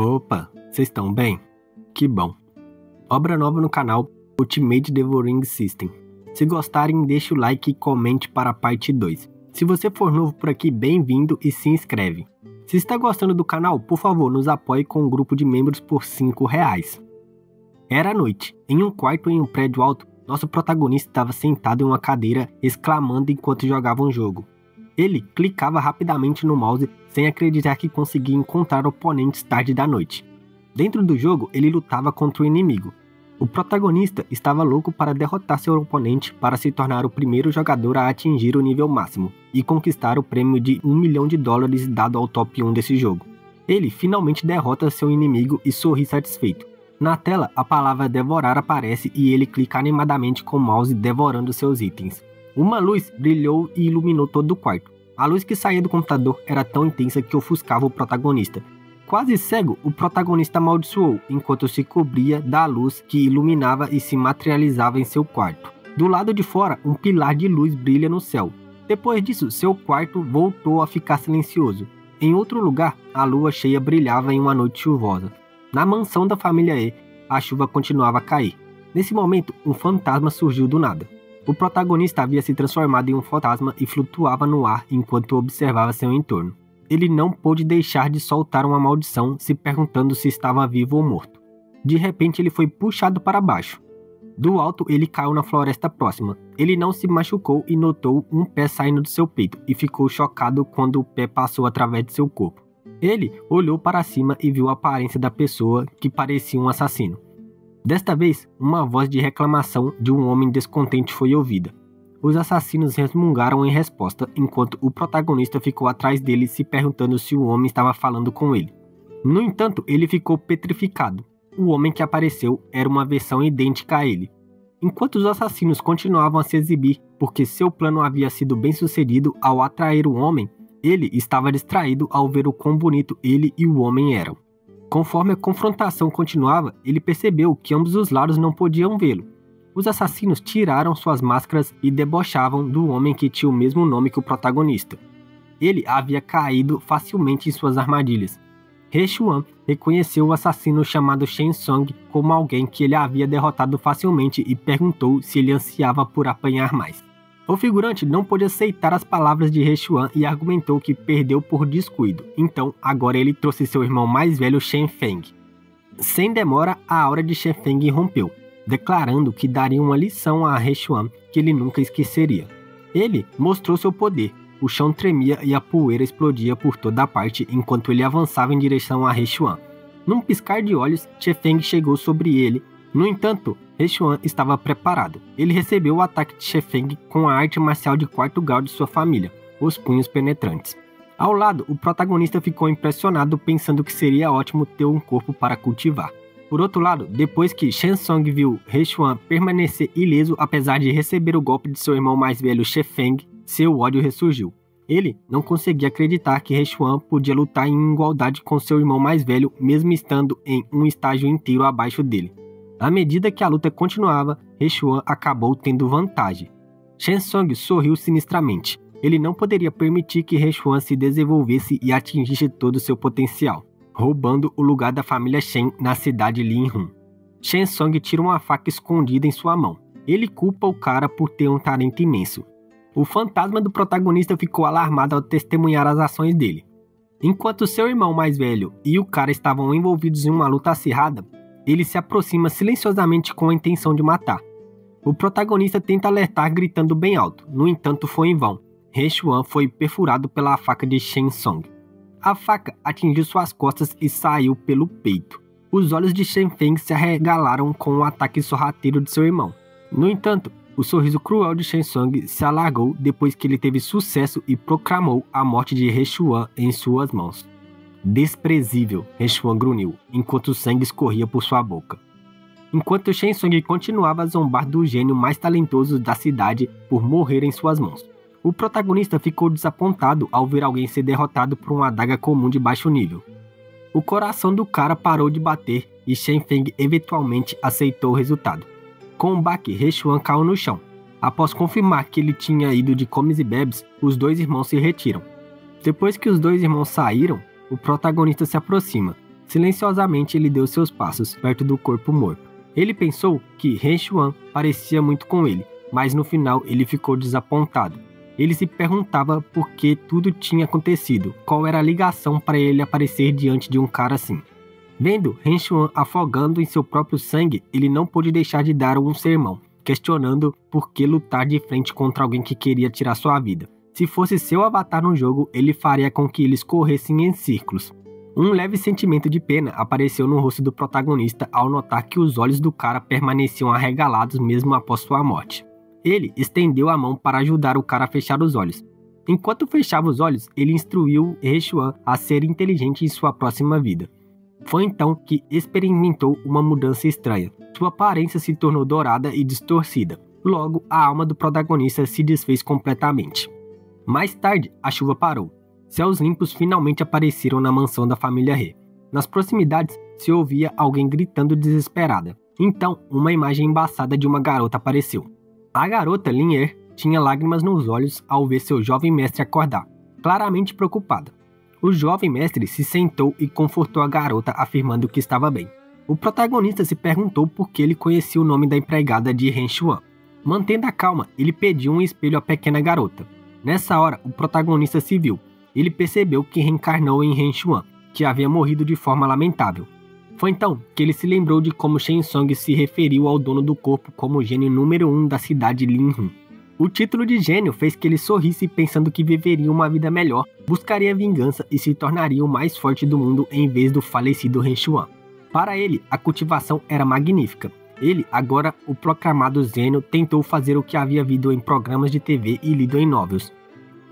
Opa, vocês estão bem? Que bom. Obra nova no canal Ultimate Devouring System. Se gostarem, deixe o like e comente para a parte 2. Se você for novo por aqui, bem-vindo e se inscreve. Se está gostando do canal, por favor, nos apoie com um grupo de membros por R$5. Era noite. Em um quarto em um prédio alto, nosso protagonista estava sentado em uma cadeira, exclamando enquanto jogava um jogo. Ele clicava rapidamente no mouse, sem acreditar que conseguia encontrar oponentes tarde da noite. Dentro do jogo, ele lutava contra o inimigo. O protagonista estava louco para derrotar seu oponente para se tornar o primeiro jogador a atingir o nível máximo e conquistar o prêmio de $1 milhão dado ao top 1 desse jogo. Ele finalmente derrota seu inimigo e sorri satisfeito. Na tela, a palavra devorar aparece e ele clica animadamente com o mouse devorando seus itens. Uma luz brilhou e iluminou todo o quarto. A luz que saía do computador era tão intensa que ofuscava o protagonista. Quase cego, o protagonista amaldiçoou enquanto se cobria da luz que iluminava e se materializava em seu quarto. Do lado de fora, um pilar de luz brilha no céu. Depois disso, seu quarto voltou a ficar silencioso. Em outro lugar, a lua cheia brilhava em uma noite chuvosa. Na mansão da família E, a chuva continuava a cair. Nesse momento, um fantasma surgiu do nada. O protagonista havia se transformado em um fantasma e flutuava no ar enquanto observava seu entorno. Ele não pôde deixar de soltar uma maldição, se perguntando se estava vivo ou morto. De repente, ele foi puxado para baixo. Do alto, ele caiu na floresta próxima. Ele não se machucou e notou um pé saindo do seu peito e ficou chocado quando o pé passou através de seu corpo. Ele olhou para cima e viu a aparência da pessoa que parecia um assassino. Desta vez, uma voz de reclamação de um homem descontente foi ouvida. Os assassinos resmungaram em resposta, enquanto o protagonista ficou atrás dele se perguntando se o homem estava falando com ele. No entanto, ele ficou petrificado. O homem que apareceu era uma versão idêntica a ele. Enquanto os assassinos continuavam a se exibir porque seu plano havia sido bem sucedido ao atrair o homem, ele estava distraído ao ver o quão bonito ele e o homem eram. Conforme a confrontação continuava, ele percebeu que ambos os lados não podiam vê-lo. Os assassinos tiraram suas máscaras e debochavam do homem que tinha o mesmo nome que o protagonista. Ele havia caído facilmente em suas armadilhas. He Xuan reconheceu o assassino chamado Shen Song como alguém que ele havia derrotado facilmente e perguntou se ele ansiava por apanhar mais. O figurante não pôde aceitar as palavras de He Xuan e argumentou que perdeu por descuido, então agora ele trouxe seu irmão mais velho Shen Feng. Sem demora, a aura de Shen Feng rompeu, declarando que daria uma lição a He Xuan que ele nunca esqueceria. Ele mostrou seu poder, o chão tremia e a poeira explodia por toda a parte enquanto ele avançava em direção a He Xuan. Num piscar de olhos, Shen Feng chegou sobre ele. No entanto, He Xuan estava preparado. Ele recebeu o ataque de Shen Feng com a arte marcial de 4º grau de sua família, os punhos penetrantes. Ao lado, o protagonista ficou impressionado pensando que seria ótimo ter um corpo para cultivar. Por outro lado, depois que Shen Song viu He Xuan permanecer ileso apesar de receber o golpe de seu irmão mais velho Shen Feng, seu ódio ressurgiu. Ele não conseguia acreditar que He Xuan podia lutar em igualdade com seu irmão mais velho, mesmo estando em um estágio inteiro abaixo dele. À medida que a luta continuava, He Xuan acabou tendo vantagem. Shen Song sorriu sinistramente. Ele não poderia permitir que He Xuan se desenvolvesse e atingisse todo o seu potencial, roubando o lugar da família Shen na cidade Linhun. Shen Song tira uma faca escondida em sua mão. Ele culpa o cara por ter um talento imenso. O fantasma do protagonista ficou alarmado ao testemunhar as ações dele. Enquanto seu irmão mais velho e o cara estavam envolvidos em uma luta acirrada, ele se aproxima silenciosamente com a intenção de matar. O protagonista tenta alertar gritando bem alto, no entanto foi em vão. He Xuan foi perfurado pela faca de Shen Song. A faca atingiu suas costas e saiu pelo peito. Os olhos de Shen Feng se arregalaram com o ataque sorrateiro de seu irmão. No entanto, o sorriso cruel de Shen Song se alargou depois que ele teve sucesso e proclamou a morte de He Xuan em suas mãos. Desprezível, He Xuan grunhiu, enquanto o sangue escorria por sua boca. Enquanto Shen Song continuava a zombar do gênio mais talentoso da cidade por morrer em suas mãos. O protagonista ficou desapontado ao ver alguém ser derrotado por uma adaga comum de baixo nível. O coração do cara parou de bater e Shen Feng eventualmente aceitou o resultado. Com um baque, He Xuan caiu no chão. Após confirmar que ele tinha ido de comes e bebes, os dois irmãos se retiram. Depois que os dois irmãos saíram, o protagonista se aproxima. Silenciosamente ele deu seus passos perto do corpo morto. Ele pensou que Ren Xuan parecia muito com ele, mas no final ele ficou desapontado. Ele se perguntava por que tudo tinha acontecido, qual era a ligação para ele aparecer diante de um cara assim. Vendo Ren Xuan afogando em seu próprio sangue, ele não pôde deixar de dar um sermão, questionando por que lutar de frente contra alguém que queria tirar sua vida. Se fosse seu avatar no jogo, ele faria com que eles corressem em círculos. Um leve sentimento de pena apareceu no rosto do protagonista ao notar que os olhos do cara permaneciam arregalados mesmo após sua morte. Ele estendeu a mão para ajudar o cara a fechar os olhos. Enquanto fechava os olhos, ele instruiu Ren Xuan a ser inteligente em sua próxima vida. Foi então que experimentou uma mudança estranha. Sua aparência se tornou dourada e distorcida. Logo, a alma do protagonista se desfez completamente. Mais tarde, a chuva parou. Céus limpos finalmente apareceram na mansão da família He. Nas proximidades, se ouvia alguém gritando desesperada. Então, uma imagem embaçada de uma garota apareceu. A garota, Lin tinha lágrimas nos olhos ao ver seu jovem mestre acordar, claramente preocupada. O jovem mestre se sentou e confortou a garota, afirmando que estava bem. O protagonista se perguntou por que ele conhecia o nome da empregada de Ren Xuan. Mantendo a calma, ele pediu um espelho à pequena garota. Nessa hora, o protagonista se viu. Ele percebeu que reencarnou em Ren Xuan, que havia morrido de forma lamentável. Foi então que ele se lembrou de como Shen Song se referiu ao dono do corpo como o gênio número 1 da cidade Linhu. O título de gênio fez que ele sorrisse pensando que viveria uma vida melhor, buscaria vingança e se tornaria o mais forte do mundo em vez do falecido Ren Xuan. Para ele, a cultivação era magnífica. Ele, agora o proclamado gênio, tentou fazer o que havia visto em programas de TV e lido em novels.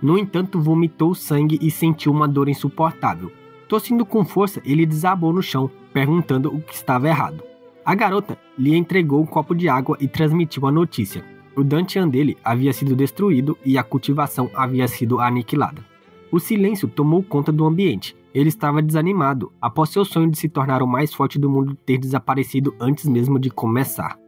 No entanto, vomitou sangue e sentiu uma dor insuportável. Tossindo com força, ele desabou no chão, perguntando o que estava errado. A garota lhe entregou um copo de água e transmitiu a notícia. O Dantian dele havia sido destruído e a cultivação havia sido aniquilada. O silêncio tomou conta do ambiente. Ele estava desanimado, após seu sonho de se tornar o mais forte do mundo ter desaparecido antes mesmo de começar.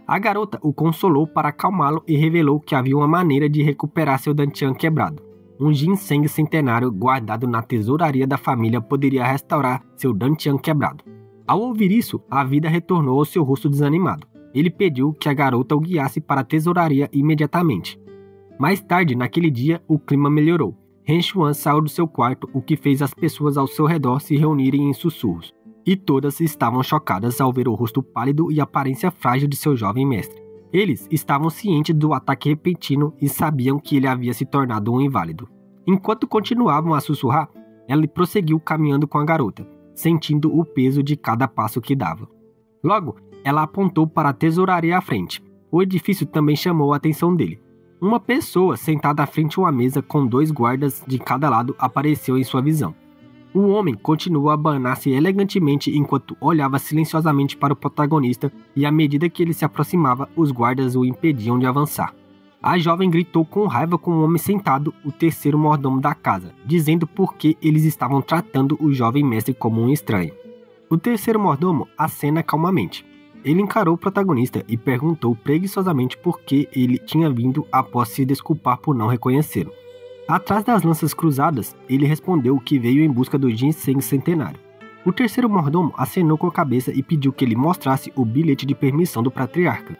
A garota o consolou para acalmá-lo e revelou que havia uma maneira de recuperar seu Dantian quebrado. Um ginseng centenário guardado na tesouraria da família poderia restaurar seu Dantian quebrado. Ao ouvir isso, a vida retornou ao seu rosto desanimado. Ele pediu que a garota o guiasse para a tesouraria imediatamente. Mais tarde, naquele dia, o clima melhorou. Ren Xuan saiu do seu quarto, o que fez as pessoas ao seu redor se reunirem em sussurros. E todas estavam chocadas ao ver o rosto pálido e a aparência frágil de seu jovem mestre. Eles estavam cientes do ataque repentino e sabiam que ele havia se tornado um inválido. Enquanto continuavam a sussurrar, ela prosseguiu caminhando com a garota, sentindo o peso de cada passo que dava. Logo, ela apontou para a tesouraria à frente. O edifício também chamou a atenção dele. Uma pessoa sentada à frente de uma mesa com 2 guardas de cada lado apareceu em sua visão. O homem continuou a abanar-se elegantemente enquanto olhava silenciosamente para o protagonista e à medida que ele se aproximava, os guardas o impediam de avançar. A jovem gritou com raiva com o homem sentado, o terceiro mordomo da casa, dizendo por que eles estavam tratando o jovem mestre como um estranho. O terceiro mordomo acena calmamente. Ele encarou o protagonista e perguntou preguiçosamente por que ele tinha vindo após se desculpar por não reconhecê-lo. Atrás das lanças cruzadas, ele respondeu que veio em busca do ginseng centenário. O terceiro mordomo acenou com a cabeça e pediu que ele mostrasse o bilhete de permissão do patriarca.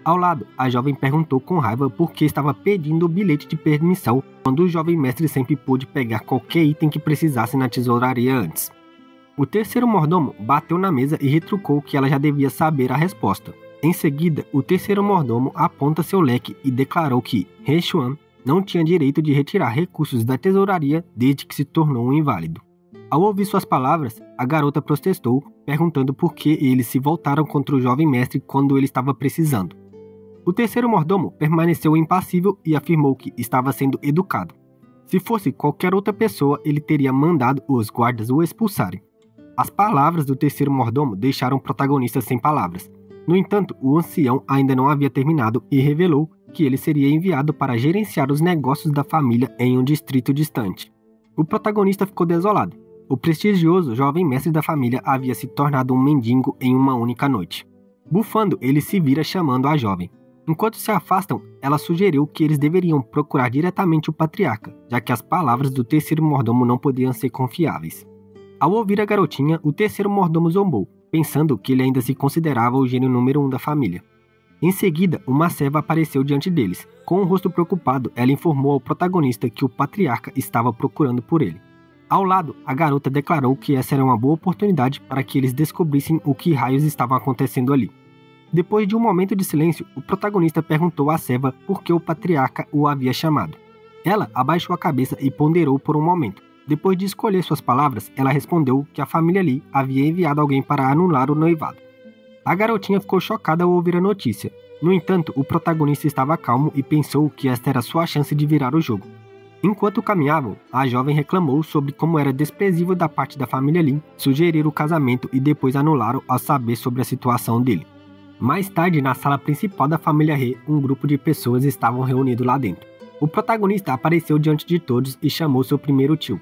Ao lado, a jovem perguntou com raiva por que estava pedindo o bilhete de permissão quando o jovem mestre sempre pôde pegar qualquer item que precisasse na tesouraria antes. O terceiro mordomo bateu na mesa e retrucou que ela já devia saber a resposta. Em seguida, o terceiro mordomo aponta seu leque e declarou que Ren Xuan não tinha direito de retirar recursos da tesouraria desde que se tornou um inválido. Ao ouvir suas palavras, a garota protestou, perguntando por que eles se voltaram contra o jovem mestre quando ele estava precisando. O terceiro mordomo permaneceu impassível e afirmou que estava sendo educado. Se fosse qualquer outra pessoa, ele teria mandado os guardas o expulsarem. As palavras do terceiro mordomo deixaram o protagonista sem palavras. No entanto, o ancião ainda não havia terminado e revelou que ele seria enviado para gerenciar os negócios da família em um distrito distante. O protagonista ficou desolado. O prestigioso jovem mestre da família havia se tornado um mendigo em uma única noite. Bufando, ele se vira chamando a jovem. Enquanto se afastam, ela sugeriu que eles deveriam procurar diretamente o patriarca, já que as palavras do terceiro mordomo não podiam ser confiáveis. Ao ouvir a garotinha, o terceiro mordomo zombou, pensando que ele ainda se considerava o gênio número 1 da família. Em seguida, uma serva apareceu diante deles. Com um rosto preocupado, ela informou ao protagonista que o patriarca estava procurando por ele. Ao lado, a garota declarou que essa era uma boa oportunidade para que eles descobrissem o que raios estava acontecendo ali. Depois de um momento de silêncio, o protagonista perguntou à serva por que o patriarca o havia chamado. Ela abaixou a cabeça e ponderou por um momento. Depois de escolher suas palavras, ela respondeu que a família Lee havia enviado alguém para anular o noivado. A garotinha ficou chocada ao ouvir a notícia. No entanto, o protagonista estava calmo e pensou que esta era sua chance de virar o jogo. Enquanto caminhavam, a jovem reclamou sobre como era desprezível da parte da família Lee sugerir o casamento e depois anularam ao saber sobre a situação dele. Mais tarde, na sala principal da família He, um grupo de pessoas estavam reunidos lá dentro. O protagonista apareceu diante de todos e chamou seu primeiro tio.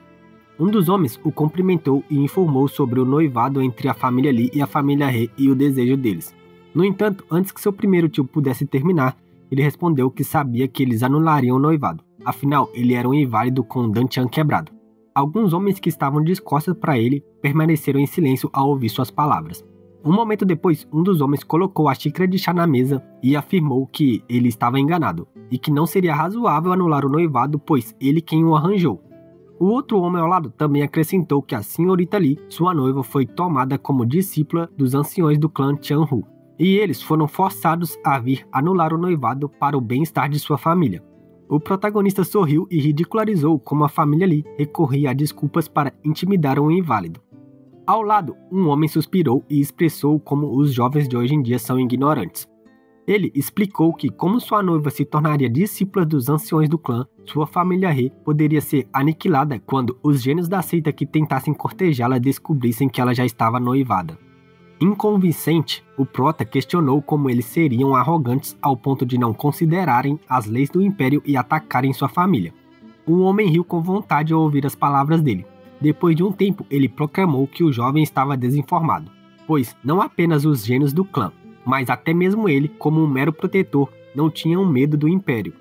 Um dos homens o cumprimentou e informou sobre o noivado entre a família Lee e a família He e o desejo deles. No entanto, antes que seu primeiro tio pudesse terminar, ele respondeu que sabia que eles anulariam o noivado. Afinal, ele era um inválido com um dantian quebrado. Alguns homens que estavam de costas para ele permaneceram em silêncio ao ouvir suas palavras. Um momento depois, um dos homens colocou a xícara de chá na mesa e afirmou que ele estava enganado e que não seria razoável anular o noivado, pois ele quem o arranjou. O outro homem ao lado também acrescentou que a senhorita Lee, sua noiva, foi tomada como discípula dos anciões do clã Tianhu, e eles foram forçados a vir anular o noivado para o bem-estar de sua família. O protagonista sorriu e ridicularizou como a família Lee recorria a desculpas para intimidar um inválido. Ao lado, um homem suspirou e expressou como os jovens de hoje em dia são ignorantes. Ele explicou que, como sua noiva se tornaria discípula dos anciões do clã, sua família He poderia ser aniquilada quando os gênios da seita que tentassem cortejá-la descobrissem que ela já estava noivada. Inconvincente, o prota questionou como eles seriam arrogantes ao ponto de não considerarem as leis do império e atacarem sua família. O homem riu com vontade ao ouvir as palavras dele. Depois de um tempo, ele proclamou que o jovem estava desinformado, pois não apenas os gênios do clã, mas até mesmo ele, como um mero protetor, não tinham medo do império.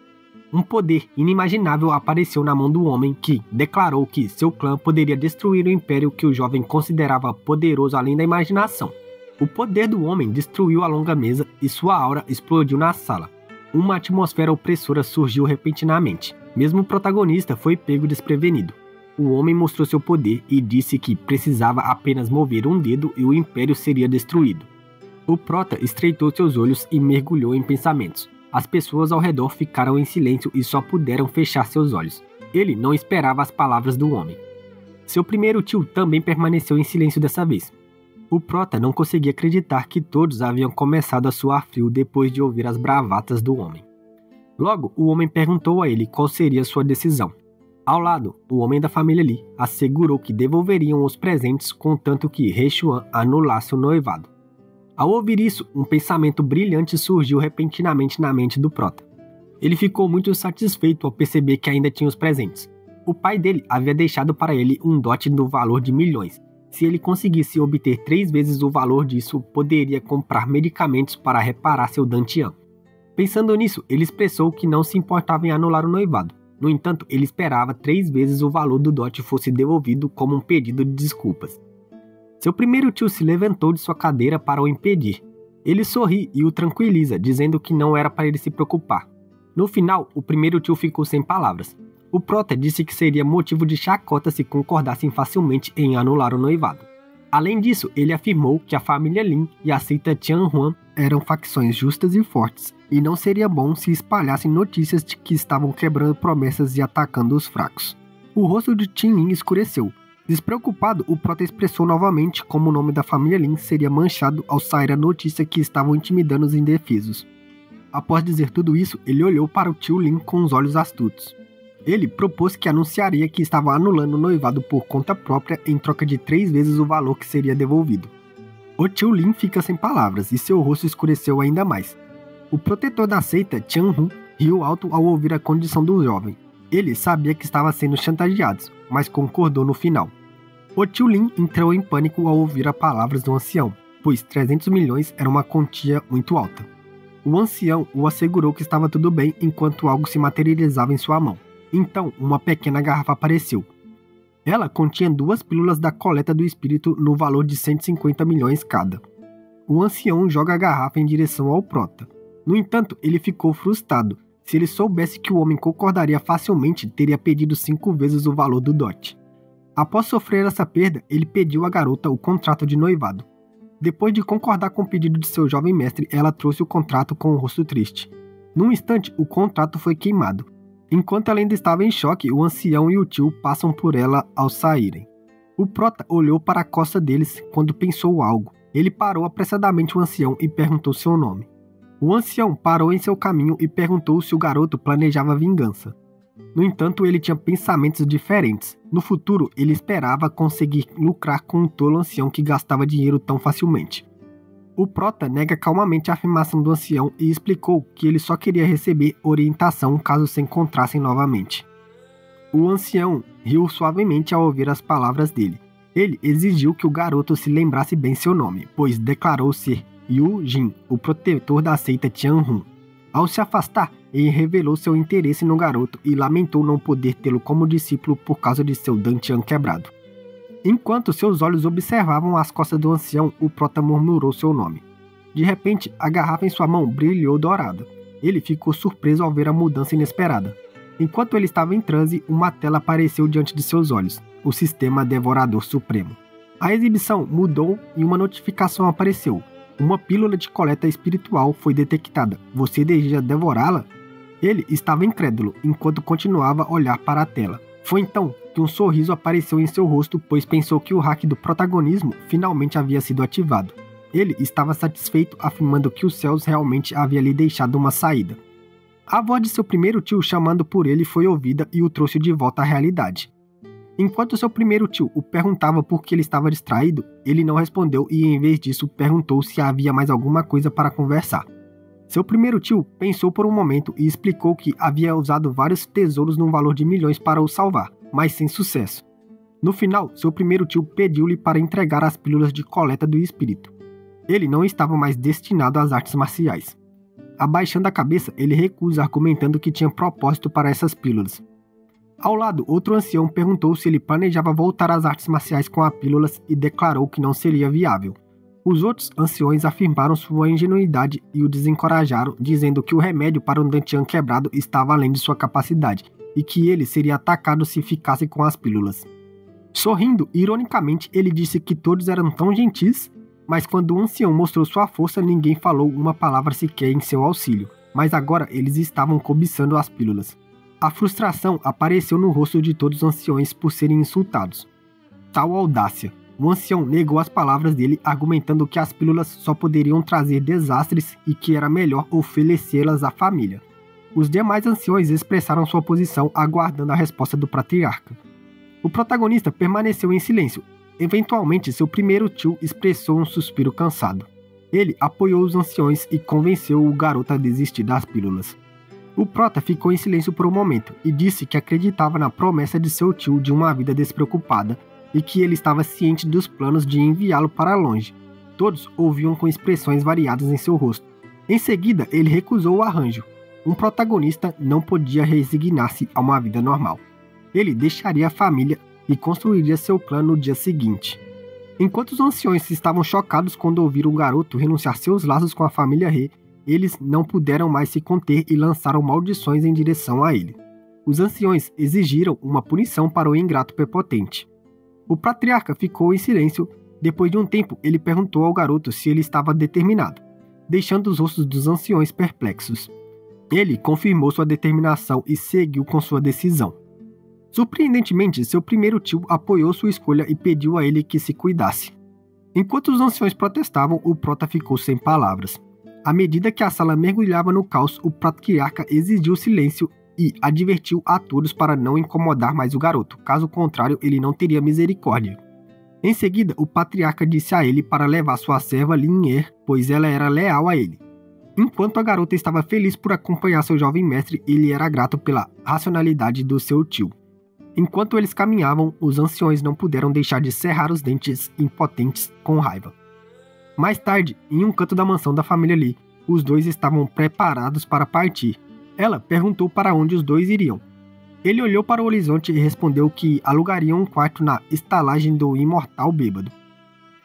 Um poder inimaginável apareceu na mão do homem que declarou que seu clã poderia destruir o império que o jovem considerava poderoso além da imaginação. O poder do homem destruiu a longa mesa e sua aura explodiu na sala. Uma atmosfera opressora surgiu repentinamente. Mesmo o protagonista foi pego desprevenido. O homem mostrou seu poder e disse que precisava apenas mover um dedo e o império seria destruído. O prota estreitou seus olhos e mergulhou em pensamentos. As pessoas ao redor ficaram em silêncio e só puderam fechar seus olhos. Ele não esperava as palavras do homem. Seu primeiro tio também permaneceu em silêncio dessa vez. O prota não conseguia acreditar que todos haviam começado a suar frio depois de ouvir as bravatas do homem. Logo, o homem perguntou a ele qual seria sua decisão. Ao lado, o homem da família Lee assegurou que devolveriam os presentes contanto que He Xuan anulasse o noivado. Ao ouvir isso, um pensamento brilhante surgiu repentinamente na mente do prota. Ele ficou muito satisfeito ao perceber que ainda tinha os presentes. O pai dele havia deixado para ele um dote do valor de milhões. Se ele conseguisse obter 3 vezes o valor disso, poderia comprar medicamentos para reparar seu dantian. Pensando nisso, ele expressou que não se importava em anular o noivado. No entanto, ele esperava 3 vezes o valor do dote fosse devolvido como um pedido de desculpas. Seu primeiro tio se levantou de sua cadeira para o impedir. Ele sorri e o tranquiliza, dizendo que não era para ele se preocupar. No final, o primeiro tio ficou sem palavras. O prota disse que seria motivo de chacota se concordassem facilmente em anular o noivado. Além disso, ele afirmou que a família Lin e a seita Tianhuan eram facções justas e fortes, e não seria bom se espalhassem notícias de que estavam quebrando promessas e atacando os fracos. O rosto de Qin Lin escureceu. Despreocupado, o prota expressou novamente como o nome da família Lin seria manchado ao sair a notícia que estavam intimidando os indefesos. Após dizer tudo isso, ele olhou para o tio Lin com os olhos astutos. Ele propôs que anunciaria que estava anulando o noivado por conta própria em troca de 3 vezes o valor que seria devolvido. O tio Lin fica sem palavras e seu rosto escureceu ainda mais. O protetor da seita, Tianhu, riu alto ao ouvir a condição do jovem. Ele sabia que estava sendo chantageado, mas concordou no final. O tio Lin entrou em pânico ao ouvir as palavras do ancião, pois 300 milhões era uma quantia muito alta. O ancião o assegurou que estava tudo bem enquanto algo se materializava em sua mão. Então, uma pequena garrafa apareceu. Ela continha 2 pílulas da coleta do espírito no valor de 150 milhões cada. O ancião joga a garrafa em direção ao prota. No entanto, ele ficou frustrado. Se ele soubesse que o homem concordaria facilmente, teria pedido 5 vezes o valor do dote. Após sofrer essa perda, ele pediu à garota o contrato de noivado. Depois de concordar com o pedido de seu jovem mestre, ela trouxe o contrato com o rosto triste. Num instante, o contrato foi queimado. Enquanto ela ainda estava em choque, o ancião e o tio passam por ela ao saírem. O prota olhou para a costa deles quando pensou algo. Ele parou apressadamente o ancião e perguntou seu nome. O ancião parou em seu caminho e perguntou se o garoto planejava vingança. No entanto, ele tinha pensamentos diferentes. No futuro, ele esperava conseguir lucrar com um tolo ancião que gastava dinheiro tão facilmente. O prota nega calmamente a afirmação do ancião e explicou que ele só queria receber orientação caso se encontrassem novamente. O ancião riu suavemente ao ouvir as palavras dele. Ele exigiu que o garoto se lembrasse bem seu nome, pois declarou ser Yu Jin, o protetor da seita Tianhun. Ao se afastar, ele revelou seu interesse no garoto e lamentou não poder tê-lo como discípulo por causa de seu dantian quebrado. Enquanto seus olhos observavam as costas do ancião, o prota murmurou seu nome. De repente, a garrafa em sua mão brilhou dourada. Ele ficou surpreso ao ver a mudança inesperada. Enquanto ele estava em transe, uma tela apareceu diante de seus olhos, o Sistema Devorador Supremo. A exibição mudou e uma notificação apareceu. Uma pílula de coleta espiritual foi detectada. Você deseja devorá-la? Ele estava incrédulo, enquanto continuava a olhar para a tela. Foi então que um sorriso apareceu em seu rosto, pois pensou que o hack do protagonismo finalmente havia sido ativado. Ele estava satisfeito, afirmando que os céus realmente havia lhe deixado uma saída. A voz de seu primeiro tio chamando por ele foi ouvida e o trouxe de volta à realidade. Enquanto seu primeiro tio o perguntava por que ele estava distraído, ele não respondeu e, em vez disso, perguntou se havia mais alguma coisa para conversar. Seu primeiro tio pensou por um momento e explicou que havia usado vários tesouros no valor de milhões para o salvar, mas sem sucesso. No final, seu primeiro tio pediu-lhe para entregar as pílulas de coleta do espírito. Ele não estava mais destinado às artes marciais. Abaixando a cabeça, ele recusa, argumentando que tinha propósito para essas pílulas. Ao lado, outro ancião perguntou se ele planejava voltar às artes marciais com as pílulas e declarou que não seria viável. Os outros anciões afirmaram sua ingenuidade e o desencorajaram, dizendo que o remédio para um dantian quebrado estava além de sua capacidade e que ele seria atacado se ficasse com as pílulas. Sorrindo, ironicamente, ele disse que todos eram tão gentis, mas quando o ancião mostrou sua força, ninguém falou uma palavra sequer em seu auxílio, mas agora eles estavam cobiçando as pílulas. A frustração apareceu no rosto de todos os anciões por serem insultados. Tal audácia! O ancião negou as palavras dele, argumentando que as pílulas só poderiam trazer desastres e que era melhor oferecê-las à família. Os demais anciões expressaram sua posição, aguardando a resposta do patriarca. O protagonista permaneceu em silêncio. Eventualmente, seu primeiro tio expressou um suspiro cansado. Ele apoiou os anciões e convenceu o garoto a desistir das pílulas. O prota ficou em silêncio por um momento e disse que acreditava na promessa de seu tio de uma vida despreocupada e que ele estava ciente dos planos de enviá-lo para longe. Todos ouviam com expressões variadas em seu rosto. Em seguida, ele recusou o arranjo. Um protagonista não podia resignar-se a uma vida normal. Ele deixaria a família e construiria seu clã no dia seguinte. Enquanto os anciões estavam chocados quando ouviram o garoto renunciar seus laços com a família He, eles não puderam mais se conter e lançaram maldições em direção a ele. Os anciões exigiram uma punição para o ingrato prepotente. O patriarca ficou em silêncio. Depois de um tempo, ele perguntou ao garoto se ele estava determinado, deixando os rostos dos anciões perplexos. Ele confirmou sua determinação e seguiu com sua decisão. Surpreendentemente, seu primeiro tio apoiou sua escolha e pediu a ele que se cuidasse. Enquanto os anciões protestavam, o prota ficou sem palavras. À medida que a sala mergulhava no caos, o patriarca exigiu silêncio e advertiu a todos para não incomodar mais o garoto, caso contrário ele não teria misericórdia. Em seguida, o patriarca disse a ele para levar sua serva Lin-Er, pois ela era leal a ele. Enquanto a garota estava feliz por acompanhar seu jovem mestre, ele era grato pela racionalidade do seu tio. Enquanto eles caminhavam, os anciões não puderam deixar de cerrar os dentes impotentes com raiva. Mais tarde, em um canto da mansão da família Lee, os dois estavam preparados para partir. Ela perguntou para onde os dois iriam. Ele olhou para o horizonte e respondeu que alugaria um quarto na estalagem do Imortal Bêbado.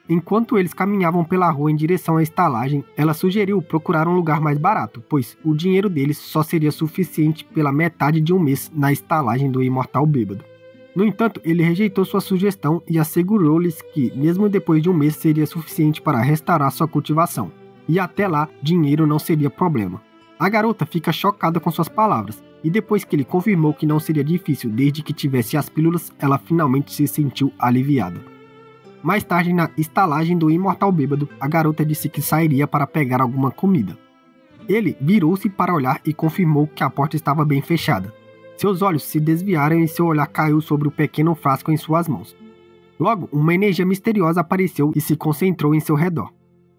Enquanto eles caminhavam pela rua em direção à estalagem, ela sugeriu procurar um lugar mais barato, pois o dinheiro deles só seria suficiente pela metade de um mês na estalagem do Imortal Bêbado. No entanto, ele rejeitou sua sugestão e assegurou-lhes que, mesmo depois de um mês, seria suficiente para restaurar sua cultivação, e até lá, dinheiro não seria problema. A garota fica chocada com suas palavras, e depois que ele confirmou que não seria difícil desde que tivesse as pílulas, ela finalmente se sentiu aliviada. Mais tarde, na estalagem do Imortal Bêbado, a garota disse que sairia para pegar alguma comida. Ele virou-se para olhar e confirmou que a porta estava bem fechada. Seus olhos se desviaram e seu olhar caiu sobre o pequeno frasco em suas mãos. Logo, uma energia misteriosa apareceu e se concentrou em seu redor.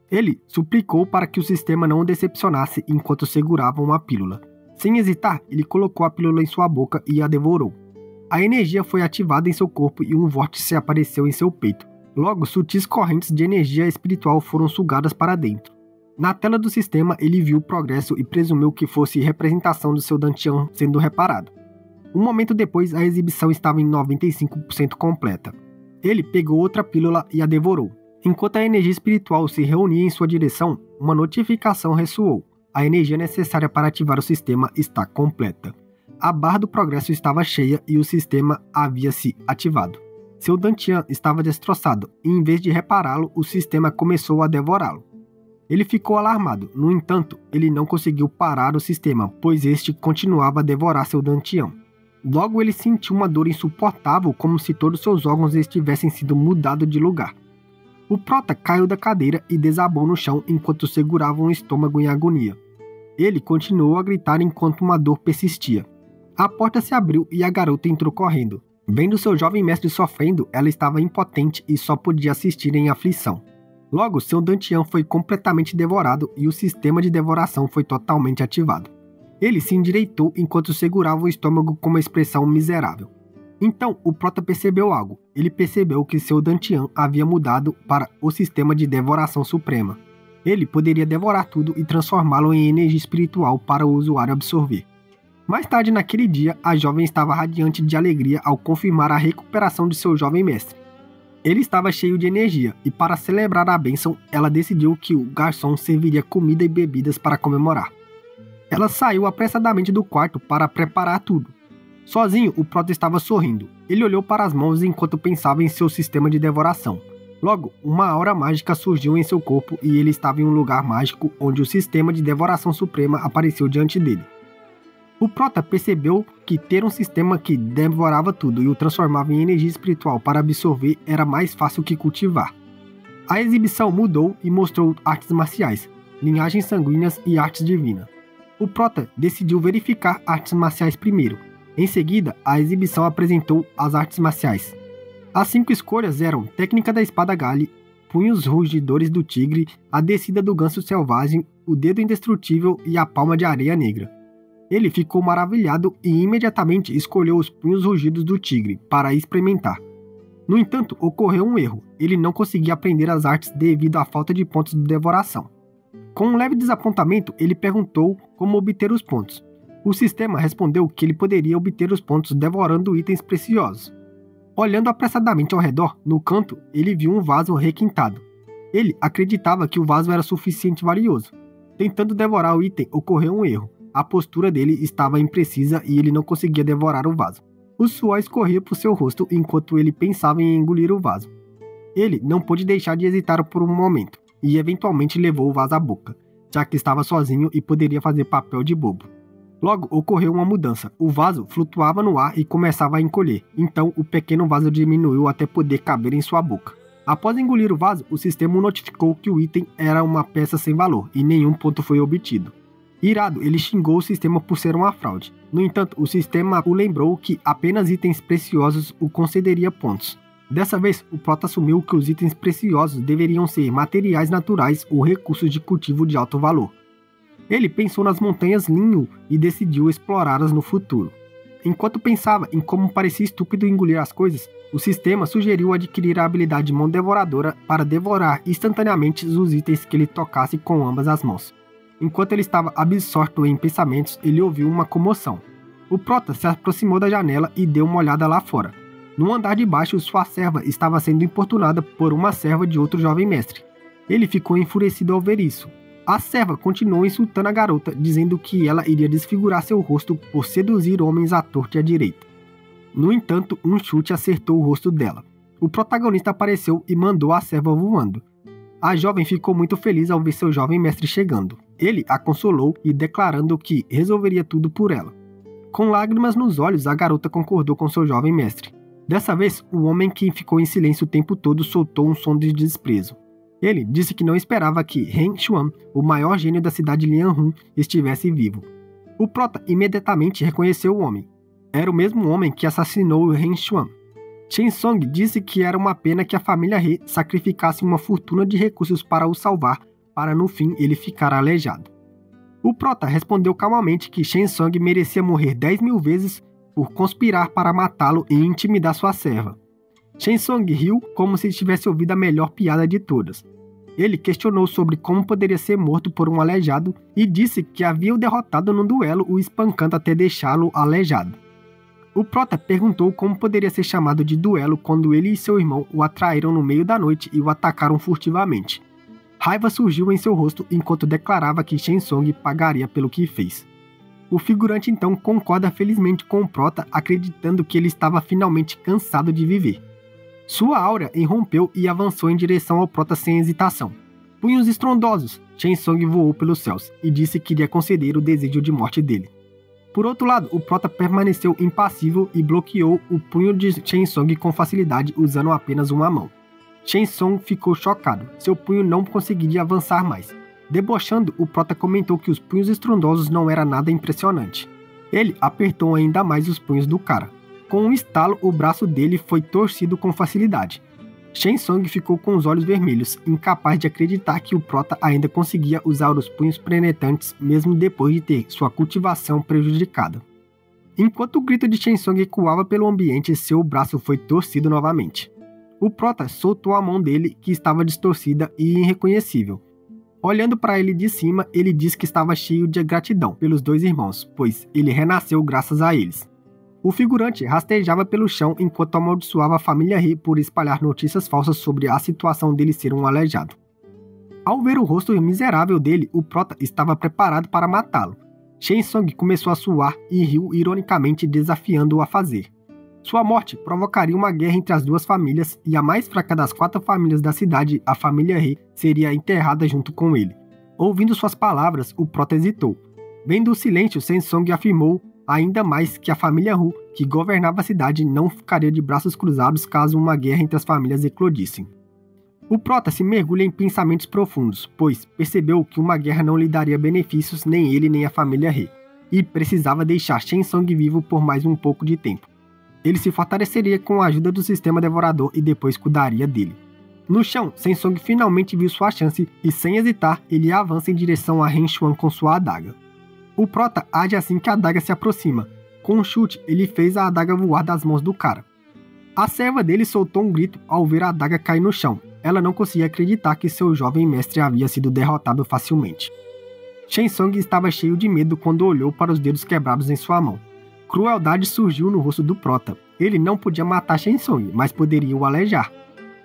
Ele suplicou para que o sistema não o decepcionasse enquanto segurava uma pílula. Sem hesitar, ele colocou a pílula em sua boca e a devorou. A energia foi ativada em seu corpo e um vórtice apareceu em seu peito. Logo, sutis correntes de energia espiritual foram sugadas para dentro. Na tela do sistema, ele viu o progresso e presumiu que fosse representação do seu Dantian sendo reparado. Um momento depois, a exibição estava em 95% completa. Ele pegou outra pílula e a devorou. Enquanto a energia espiritual se reunia em sua direção, uma notificação ressoou. A energia necessária para ativar o sistema está completa. A barra do progresso estava cheia e o sistema havia se ativado. Seu Dantian estava destroçado e, em vez de repará-lo, o sistema começou a devorá-lo. Ele ficou alarmado, no entanto, ele não conseguiu parar o sistema, pois este continuava a devorar seu Dantian. Logo ele sentiu uma dor insuportável, como se todos seus órgãos estivessem sido mudados de lugar. O prota caiu da cadeira e desabou no chão enquanto segurava um estômago em agonia. Ele continuou a gritar enquanto uma dor persistia. A porta se abriu e a garota entrou correndo. Vendo seu jovem mestre sofrendo, ela estava impotente e só podia assistir em aflição. Logo, seu Dantian foi completamente devorado e o sistema de devoração foi totalmente ativado. Ele se endireitou enquanto segurava o estômago com uma expressão miserável. Então, o prota percebeu algo. Ele percebeu que seu Dantian havia mudado para o sistema de devoração suprema. Ele poderia devorar tudo e transformá-lo em energia espiritual para o usuário absorver. Mais tarde naquele dia, a jovem estava radiante de alegria ao confirmar a recuperação de seu jovem mestre. Ele estava cheio de energia e, para celebrar a bênção, ela decidiu que o garçom serviria comida e bebidas para comemorar. Ela saiu apressadamente do quarto para preparar tudo. Sozinho, o prota estava sorrindo. Ele olhou para as mãos enquanto pensava em seu sistema de devoração. Logo, uma aura mágica surgiu em seu corpo e ele estava em um lugar mágico onde o sistema de devoração suprema apareceu diante dele. O prota percebeu que ter um sistema que devorava tudo e o transformava em energia espiritual para absorver era mais fácil que cultivar. A exibição mudou e mostrou artes marciais, linhagens sanguíneas e artes divinas. O prota decidiu verificar artes marciais primeiro. Em seguida, a exibição apresentou as artes marciais. As 5 escolhas eram técnica da espada Gali, punhos rugidores do tigre, a descida do ganso selvagem, o dedo indestrutível e a palma de areia negra. Ele ficou maravilhado e imediatamente escolheu os punhos rugidos do tigre para experimentar. No entanto, ocorreu um erro. Ele não conseguia aprender as artes devido à falta de pontos de devoração. Com um leve desapontamento, ele perguntou como obter os pontos. O sistema respondeu que ele poderia obter os pontos devorando itens preciosos. Olhando apressadamente ao redor, no canto, ele viu um vaso requintado. Ele acreditava que o vaso era suficientemente valioso. Tentando devorar o item, ocorreu um erro. A postura dele estava imprecisa e ele não conseguia devorar o vaso. O suor escorria por seu rosto enquanto ele pensava em engolir o vaso. Ele não pôde deixar de hesitar por um momento, e eventualmente levou o vaso à boca, já que estava sozinho e poderia fazer papel de bobo. Logo, ocorreu uma mudança. O vaso flutuava no ar e começava a encolher, então o pequeno vaso diminuiu até poder caber em sua boca. Após engolir o vaso, o sistema notificou que o item era uma peça sem valor e nenhum ponto foi obtido. Irado, ele xingou o sistema por ser uma fraude. No entanto, o sistema o lembrou que apenas itens preciosos o concederia pontos. Dessa vez, o prota assumiu que os itens preciosos deveriam ser materiais naturais ou recursos de cultivo de alto valor. Ele pensou nas montanhas Linhu e decidiu explorá-las no futuro. Enquanto pensava em como parecia estúpido engolir as coisas, o sistema sugeriu adquirir a habilidade mão devoradora para devorar instantaneamente os itens que ele tocasse com ambas as mãos. Enquanto ele estava absorto em pensamentos, ele ouviu uma comoção. O prota se aproximou da janela e deu uma olhada lá fora. No andar de baixo, sua serva estava sendo importunada por uma serva de outro jovem mestre. Ele ficou enfurecido ao ver isso. A serva continuou insultando a garota, dizendo que ela iria desfigurar seu rosto por seduzir homens à torta e à direita. No entanto, um chute acertou o rosto dela. O protagonista apareceu e mandou a serva voando. A jovem ficou muito feliz ao ver seu jovem mestre chegando. Ele a consolou e declarando que resolveria tudo por ela. Com lágrimas nos olhos, a garota concordou com seu jovem mestre. Dessa vez, o homem que ficou em silêncio o tempo todo soltou um som de desprezo. Ele disse que não esperava que Ren Xuan, o maior gênio da cidade de Lianhun, estivesse vivo. O prota imediatamente reconheceu o homem. Era o mesmo homem que assassinou Ren Xuan. Chen Song disse que era uma pena que a família He sacrificasse uma fortuna de recursos para o salvar, para no fim ele ficar aleijado. O prota respondeu calmamente que Chen Song merecia morrer 10.000 vezes por conspirar para matá-lo e intimidar sua serva. Chen Song riu como se tivesse ouvido a melhor piada de todas. Ele questionou sobre como poderia ser morto por um aleijado e disse que havia o derrotado num duelo, o espancando até deixá-lo aleijado. O prota perguntou como poderia ser chamado de duelo quando ele e seu irmão o atraíram no meio da noite e o atacaram furtivamente. Raiva surgiu em seu rosto enquanto declarava que Chen Song pagaria pelo que fez. O figurante então concorda felizmente com o prota, acreditando que ele estava finalmente cansado de viver. Sua aura irrompeu e avançou em direção ao prota sem hesitação. Punhos estrondosos, Chen Song voou pelos céus e disse que iria conceder o desejo de morte dele. Por outro lado, o prota permaneceu impassível e bloqueou o punho de Chen Song com facilidade usando apenas uma mão. Chen Song ficou chocado, seu punho não conseguiria avançar mais. Debochando, o prota comentou que os punhos estrondosos não era nada impressionante. Ele apertou ainda mais os punhos do cara. Com um estalo, o braço dele foi torcido com facilidade. Chen Song ficou com os olhos vermelhos, incapaz de acreditar que o prota ainda conseguia usar os punhos penetrantes mesmo depois de ter sua cultivação prejudicada. Enquanto o grito de Chen Song ecoava pelo ambiente, seu braço foi torcido novamente. O prota soltou a mão dele, que estava distorcida e irreconhecível. Olhando para ele de cima, ele disse que estava cheio de gratidão pelos dois irmãos, pois ele renasceu graças a eles. O figurante rastejava pelo chão enquanto amaldiçoava a família He por espalhar notícias falsas sobre a situação dele ser um aleijado. Ao ver o rosto miserável dele, o prota estava preparado para matá-lo. Chen Song começou a suar e riu ironicamente, desafiando-o a fazer. Sua morte provocaria uma guerra entre as duas famílias e a mais fraca das 4 famílias da cidade, a família He, seria enterrada junto com ele. Ouvindo suas palavras, o prota hesitou. Vendo o silêncio, Chen Song afirmou ainda mais que a família Hu, que governava a cidade, não ficaria de braços cruzados caso uma guerra entre as famílias eclodisse. O prota se mergulha em pensamentos profundos, pois percebeu que uma guerra não lhe daria benefícios nem ele nem a família He, e precisava deixar Chen Song vivo por mais um pouco de tempo. Ele se fortaleceria com a ajuda do sistema devorador e depois cuidaria dele. No chão, Chen Song finalmente viu sua chance e, sem hesitar, ele avança em direção a Ren Xuan com sua adaga. O prota age assim que a adaga se aproxima. Com um chute, ele fez a adaga voar das mãos do cara. A serva dele soltou um grito ao ver a adaga cair no chão. Ela não conseguia acreditar que seu jovem mestre havia sido derrotado facilmente. Chen Song estava cheio de medo quando olhou para os dedos quebrados em sua mão. Crueldade surgiu no rosto do prota. Ele não podia matar Chen Song, mas poderia o aleijar.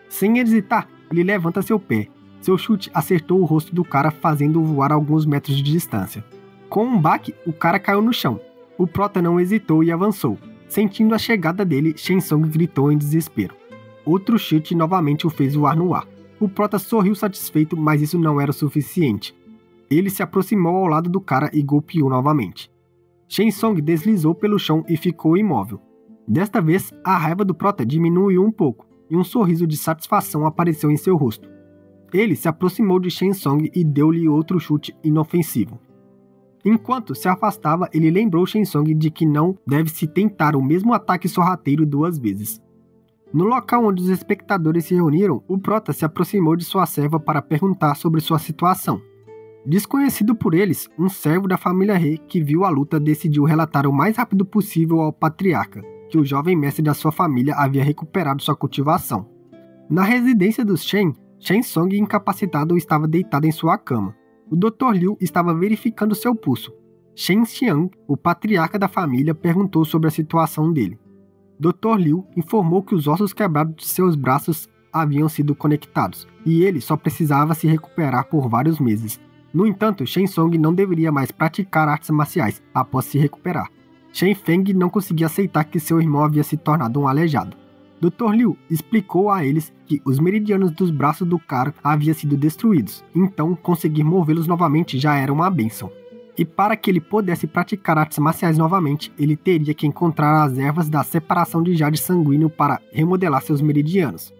Sem hesitar, ele levanta seu pé. Seu chute acertou o rosto do cara, fazendo-o voar a alguns metros de distância. Com um baque, o cara caiu no chão. O prota não hesitou e avançou. Sentindo a chegada dele, Chen Song gritou em desespero. Outro chute novamente o fez voar no ar. O prota sorriu satisfeito, mas isso não era o suficiente. Ele se aproximou ao lado do cara e golpeou novamente. Chen Song deslizou pelo chão e ficou imóvel. Desta vez, a raiva do prota diminuiu um pouco, e um sorriso de satisfação apareceu em seu rosto. Ele se aproximou de Chen Song e deu-lhe outro chute inofensivo. Enquanto se afastava, ele lembrou Chen Song de que não deve-se tentar o mesmo ataque sorrateiro 2 vezes. No local onde os espectadores se reuniram, o prota se aproximou de sua serva para perguntar sobre sua situação. Desconhecido por eles, um servo da família He que viu a luta decidiu relatar o mais rápido possível ao patriarca que o jovem mestre da sua família havia recuperado sua cultivação. Na residência dos Chen Song incapacitado estava deitado em sua cama. O Dr. Liu estava verificando seu pulso. Shen Xiang, o patriarca da família, perguntou sobre a situação dele. Dr. Liu informou que os ossos quebrados de seus braços haviam sido conectados, e ele só precisava se recuperar por vários meses. No entanto, Shen Song não deveria mais praticar artes marciais após se recuperar. Shen Feng não conseguia aceitar que seu irmão havia se tornado um aleijado. Dr. Liu explicou a eles que os meridianos dos braços do cara haviam sido destruídos, então conseguir movê-los novamente já era uma bênção. E para que ele pudesse praticar artes marciais novamente, ele teria que encontrar as ervas da separação de jade sanguíneo para remodelar seus meridianos.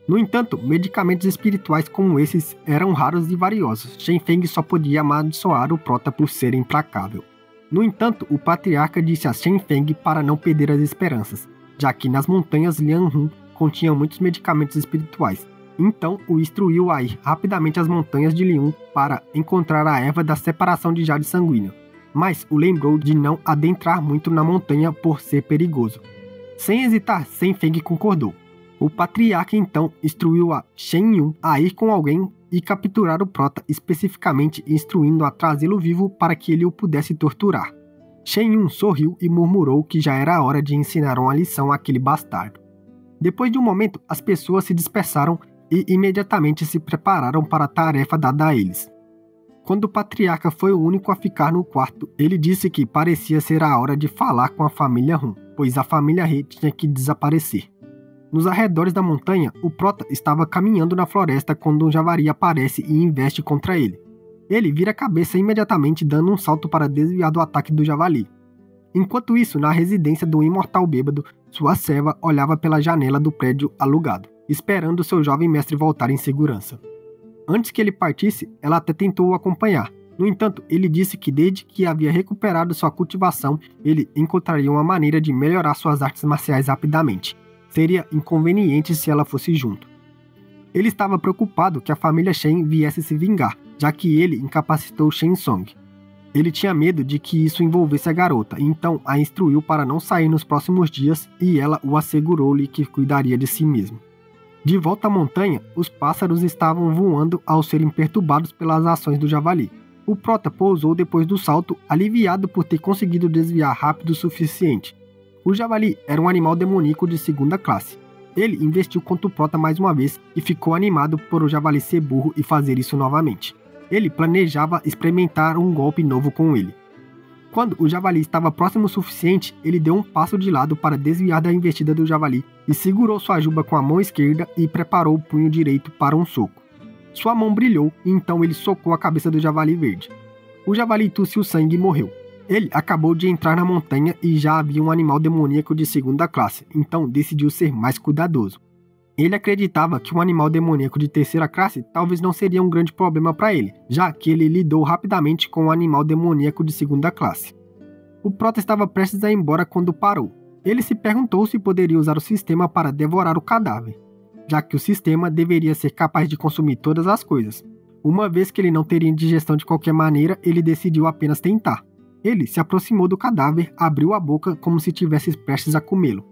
No entanto, medicamentos espirituais como esses eram raros e valiosos. Shen Feng só podia amaldiçoar o prota por ser implacável. No entanto, o patriarca disse a Shen Feng para não perder as esperanças, já que nas montanhas Lianhun continham muitos medicamentos espirituais. Então, o instruiu a ir rapidamente às montanhas de Liun para encontrar a erva da separação de jade sanguíneo, mas o lembrou de não adentrar muito na montanha por ser perigoso. Sem hesitar, Shen Feng concordou. O patriarca então instruiu a Shen Yun a ir com alguém e capturar o prota, especificamente instruindo a trazê-lo vivo para que ele o pudesse torturar. Shen Yun sorriu e murmurou que já era hora de ensinar uma lição àquele bastardo. Depois de um momento, as pessoas se dispersaram e imediatamente se prepararam para a tarefa dada a eles. Quando o patriarca foi o único a ficar no quarto, ele disse que parecia ser a hora de falar com a família Hun, pois a família He tinha que desaparecer. Nos arredores da montanha, o prota estava caminhando na floresta quando um javari aparece e investe contra ele. Ele vira a cabeça imediatamente, dando um salto para desviar do ataque do javali. Enquanto isso, na residência do imortal bêbado, sua serva olhava pela janela do prédio alugado, esperando seu jovem mestre voltar em segurança. Antes que ele partisse, ela até tentou o acompanhar. No entanto, ele disse que desde que havia recuperado sua cultivação, ele encontraria uma maneira de melhorar suas artes marciais rapidamente. Seria inconveniente se ela fosse junto. Ele estava preocupado que a família Shen viesse se vingar, já que ele incapacitou Shen Song. Ele tinha medo de que isso envolvesse a garota, então a instruiu para não sair nos próximos dias e ela o assegurou-lhe que cuidaria de si mesmo. De volta à montanha, os pássaros estavam voando ao serem perturbados pelas ações do javali. O prota pousou depois do salto, aliviado por ter conseguido desviar rápido o suficiente. O javali era um animal demoníaco de segunda classe. Ele investiu contra o prota mais uma vez e ficou animado por o javali ser burro e fazer isso novamente. Ele planejava experimentar um golpe novo com ele. Quando o javali estava próximo o suficiente, ele deu um passo de lado para desviar da investida do javali e segurou sua juba com a mão esquerda e preparou o punho direito para um soco. Sua mão brilhou e então ele socou a cabeça do javali verde. O javali tossiu sangue e morreu. Ele acabou de entrar na montanha e já havia um animal demoníaco de segunda classe, então decidiu ser mais cuidadoso. Ele acreditava que um animal demoníaco de terceira classe talvez não seria um grande problema para ele, já que ele lidou rapidamente com um animal demoníaco de segunda classe. O prota estava prestes a ir embora quando parou. Ele se perguntou se poderia usar o sistema para devorar o cadáver, já que o sistema deveria ser capaz de consumir todas as coisas. Uma vez que ele não teria indigestão de qualquer maneira, ele decidiu apenas tentar. Ele se aproximou do cadáver, abriu a boca como se estivesse prestes a comê-lo.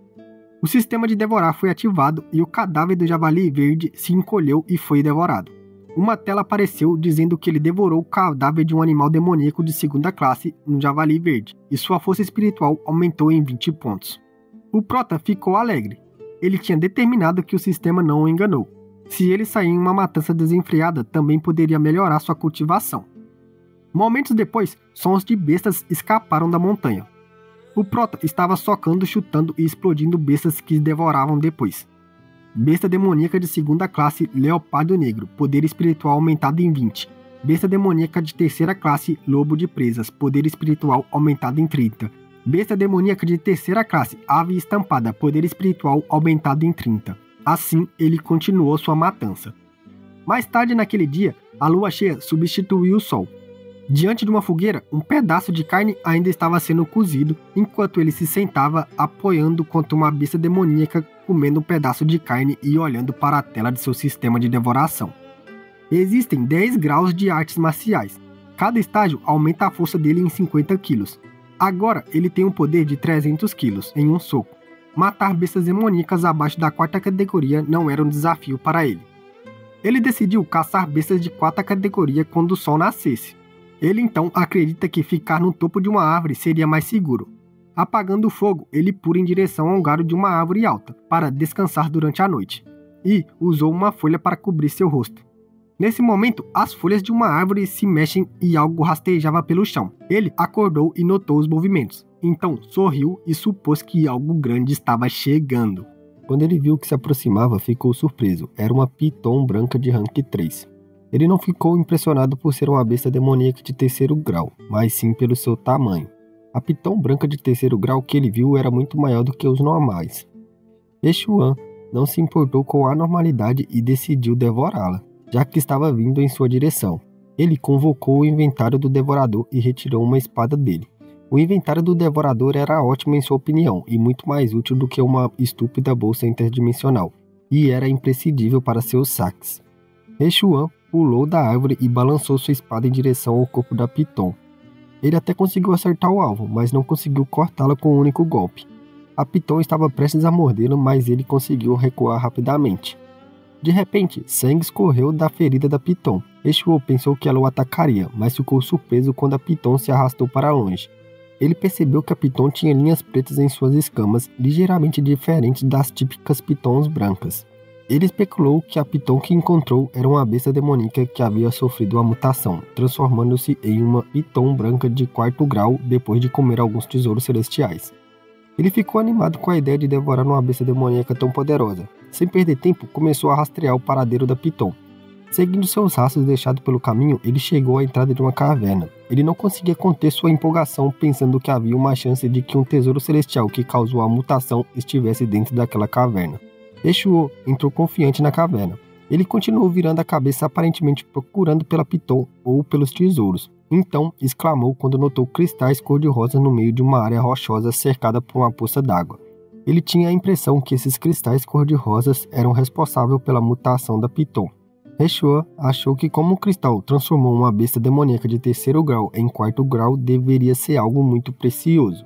O sistema de devorar foi ativado e o cadáver do javali verde se encolheu e foi devorado. Uma tela apareceu dizendo que ele devorou o cadáver de um animal demoníaco de segunda classe, um javali verde, e sua força espiritual aumentou em 20 pontos. O prota ficou alegre. Ele tinha determinado que o sistema não o enganou. Se ele sair em uma matança desenfreada, também poderia melhorar sua cultivação. Momentos depois, sons de bestas escaparam da montanha. O prota estava socando, chutando e explodindo bestas que devoravam depois. Besta demoníaca de segunda classe, Leopardo Negro, poder espiritual aumentado em 20. Besta demoníaca de terceira classe, Lobo de Presas, poder espiritual aumentado em 30. Besta demoníaca de terceira classe, Ave Estampada, poder espiritual aumentado em 30. Assim, ele continuou sua matança. Mais tarde naquele dia, a lua cheia substituiu o sol. Diante de uma fogueira, um pedaço de carne ainda estava sendo cozido, enquanto ele se sentava apoiando contra uma besta demoníaca, comendo um pedaço de carne e olhando para a tela de seu sistema de devoração. Existem 10 graus de artes marciais. Cada estágio aumenta a força dele em 50 quilos. Agora ele tem um poder de 300 quilos em um soco. Matar bestas demoníacas abaixo da 4ª categoria não era um desafio para ele. Ele decidiu caçar bestas de 4ª categoria quando o sol nascesse. Ele então acredita que ficar no topo de uma árvore seria mais seguro. Apagando o fogo, ele pula em direção a um galho de uma árvore alta para descansar durante a noite e usou uma folha para cobrir seu rosto. Nesse momento, as folhas de uma árvore se mexem e algo rastejava pelo chão. Ele acordou e notou os movimentos. Então sorriu e supôs que algo grande estava chegando. Quando ele viu que se aproximava, ficou surpreso. Era uma piton branca de rank 3. Ele não ficou impressionado por ser uma besta demoníaca de terceiro grau, mas sim pelo seu tamanho. A piton branca de terceiro grau que ele viu era muito maior do que os normais. Eshuan não se importou com a anormalidade e decidiu devorá-la, já que estava vindo em sua direção. Ele convocou o inventário do devorador e retirou uma espada dele. O inventário do devorador era ótimo em sua opinião e muito mais útil do que uma estúpida bolsa interdimensional, e era imprescindível para seus saques. Eshuan pulou da árvore e balançou sua espada em direção ao corpo da piton. Ele até conseguiu acertar o alvo, mas não conseguiu cortá-la com um único golpe. A piton estava prestes a mordê-lo, mas ele conseguiu recuar rapidamente. De repente, sangue escorreu da ferida da piton. Eshuan pensou que ela o atacaria, mas ficou surpreso quando a piton se arrastou para longe. Ele percebeu que a piton tinha linhas pretas em suas escamas, ligeiramente diferentes das típicas pitons brancas. Ele especulou que a piton que encontrou era uma besta demoníaca que havia sofrido uma mutação, transformando-se em uma piton branca de 4º grau depois de comer alguns tesouros celestiais. Ele ficou animado com a ideia de devorar uma besta demoníaca tão poderosa. Sem perder tempo, começou a rastrear o paradeiro da piton. Seguindo seus rastros deixados pelo caminho, ele chegou à entrada de uma caverna. Ele não conseguia conter sua empolgação, pensando que havia uma chance de que um tesouro celestial que causou a mutação estivesse dentro daquela caverna. Eshuan entrou confiante na caverna. Ele continuou virando a cabeça, aparentemente procurando pela piton ou pelos tesouros. Então, exclamou quando notou cristais cor-de-rosa no meio de uma área rochosa cercada por uma poça d'água. Ele tinha a impressão que esses cristais cor-de-rosas eram responsáveis pela mutação da piton. Eshuan achou que como o cristal transformou uma besta demoníaca de terceiro grau em 4º grau, deveria ser algo muito precioso.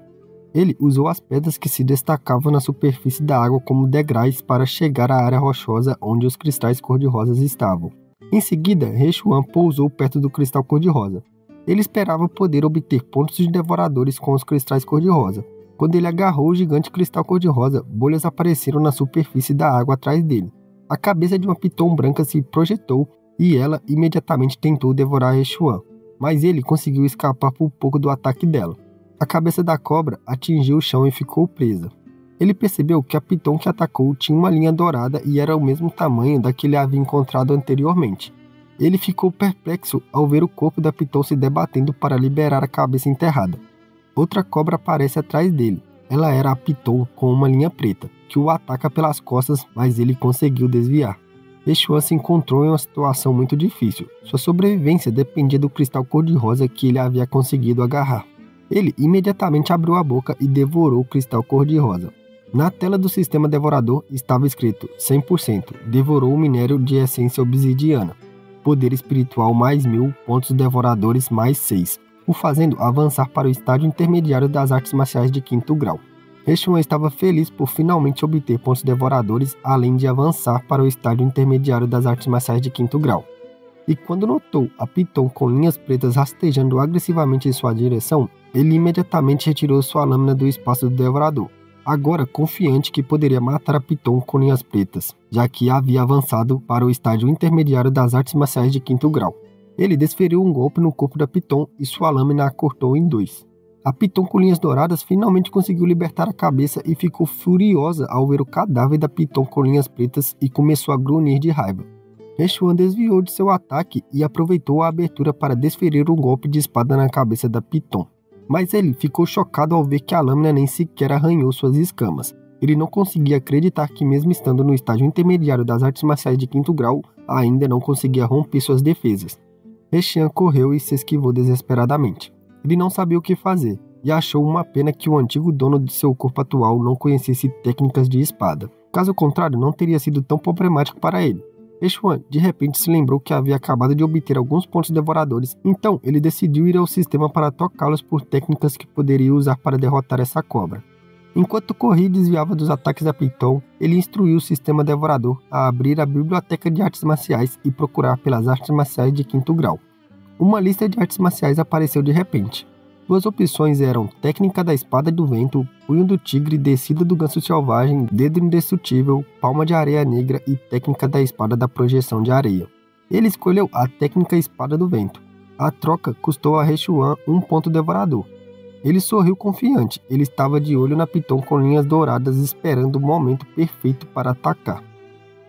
Ele usou as pedras que se destacavam na superfície da água como degraus para chegar à área rochosa onde os cristais cor-de-rosas estavam. Em seguida, Eshuan pousou perto do cristal cor-de-rosa. Ele esperava poder obter pontos de devoradores com os cristais cor-de-rosa. Quando ele agarrou o gigante cristal cor-de-rosa, bolhas apareceram na superfície da água atrás dele. A cabeça de uma piton branca se projetou e ela imediatamente tentou devorar Eshuan, mas ele conseguiu escapar por pouco do ataque dela. A cabeça da cobra atingiu o chão e ficou presa. Ele percebeu que a piton que atacou tinha uma linha dourada e era o mesmo tamanho da que ele havia encontrado anteriormente. Ele ficou perplexo ao ver o corpo da piton se debatendo para liberar a cabeça enterrada. Outra cobra aparece atrás dele. Ela era a piton com uma linha preta, que o ataca pelas costas, mas ele conseguiu desviar. Eshuan se encontrou em uma situação muito difícil. Sua sobrevivência dependia do cristal cor-de-rosa que ele havia conseguido agarrar. Ele imediatamente abriu a boca e devorou o cristal cor-de-rosa. Na tela do sistema devorador estava escrito 100%, devorou o minério de essência obsidiana. Poder espiritual mais 1000, pontos devoradores mais 6, o fazendo avançar para o estágio intermediário das artes marciais de 5º grau. Eshuan estava feliz por finalmente obter pontos devoradores, além de avançar para o estágio intermediário das artes marciais de 5º grau. E quando notou a piton com linhas pretas rastejando agressivamente em sua direção, ele imediatamente retirou sua lâmina do espaço do devorador, agora confiante que poderia matar a piton com linhas pretas, já que havia avançado para o estágio intermediário das artes marciais de 5º grau. Ele desferiu um golpe no corpo da piton e sua lâmina a cortou em 2. A piton com linhas douradas finalmente conseguiu libertar a cabeça e ficou furiosa ao ver o cadáver da piton com linhas pretas e começou a grunhir de raiva. Eshuan desviou de seu ataque e aproveitou a abertura para desferir um golpe de espada na cabeça da piton. Mas ele ficou chocado ao ver que a lâmina nem sequer arranhou suas escamas. Ele não conseguia acreditar que, mesmo estando no estágio intermediário das artes marciais de 5º grau, ainda não conseguia romper suas defesas. Eshuan correu e se esquivou desesperadamente. Ele não sabia o que fazer, e achou uma pena que o antigo dono de seu corpo atual não conhecesse técnicas de espada. Caso contrário, não teria sido tão problemático para ele. Eshuan, de repente, se lembrou que havia acabado de obter alguns pontos devoradores, então ele decidiu ir ao sistema para tocá-los por técnicas que poderia usar para derrotar essa cobra. Enquanto corria e desviava dos ataques da piton, ele instruiu o sistema devorador a abrir a biblioteca de artes marciais e procurar pelas artes marciais de 5º grau. Uma lista de artes marciais apareceu de repente. Suas opções eram técnica da espada do vento, punho do tigre, descida do ganso selvagem, dedo indestrutível, palma de areia negra e técnica da espada da projeção de areia. Ele escolheu a técnica espada do vento. A troca custou a Hechuan um ponto devorador. Ele sorriu confiante, ele estava de olho na Piton com linhas douradas esperando o momento perfeito para atacar.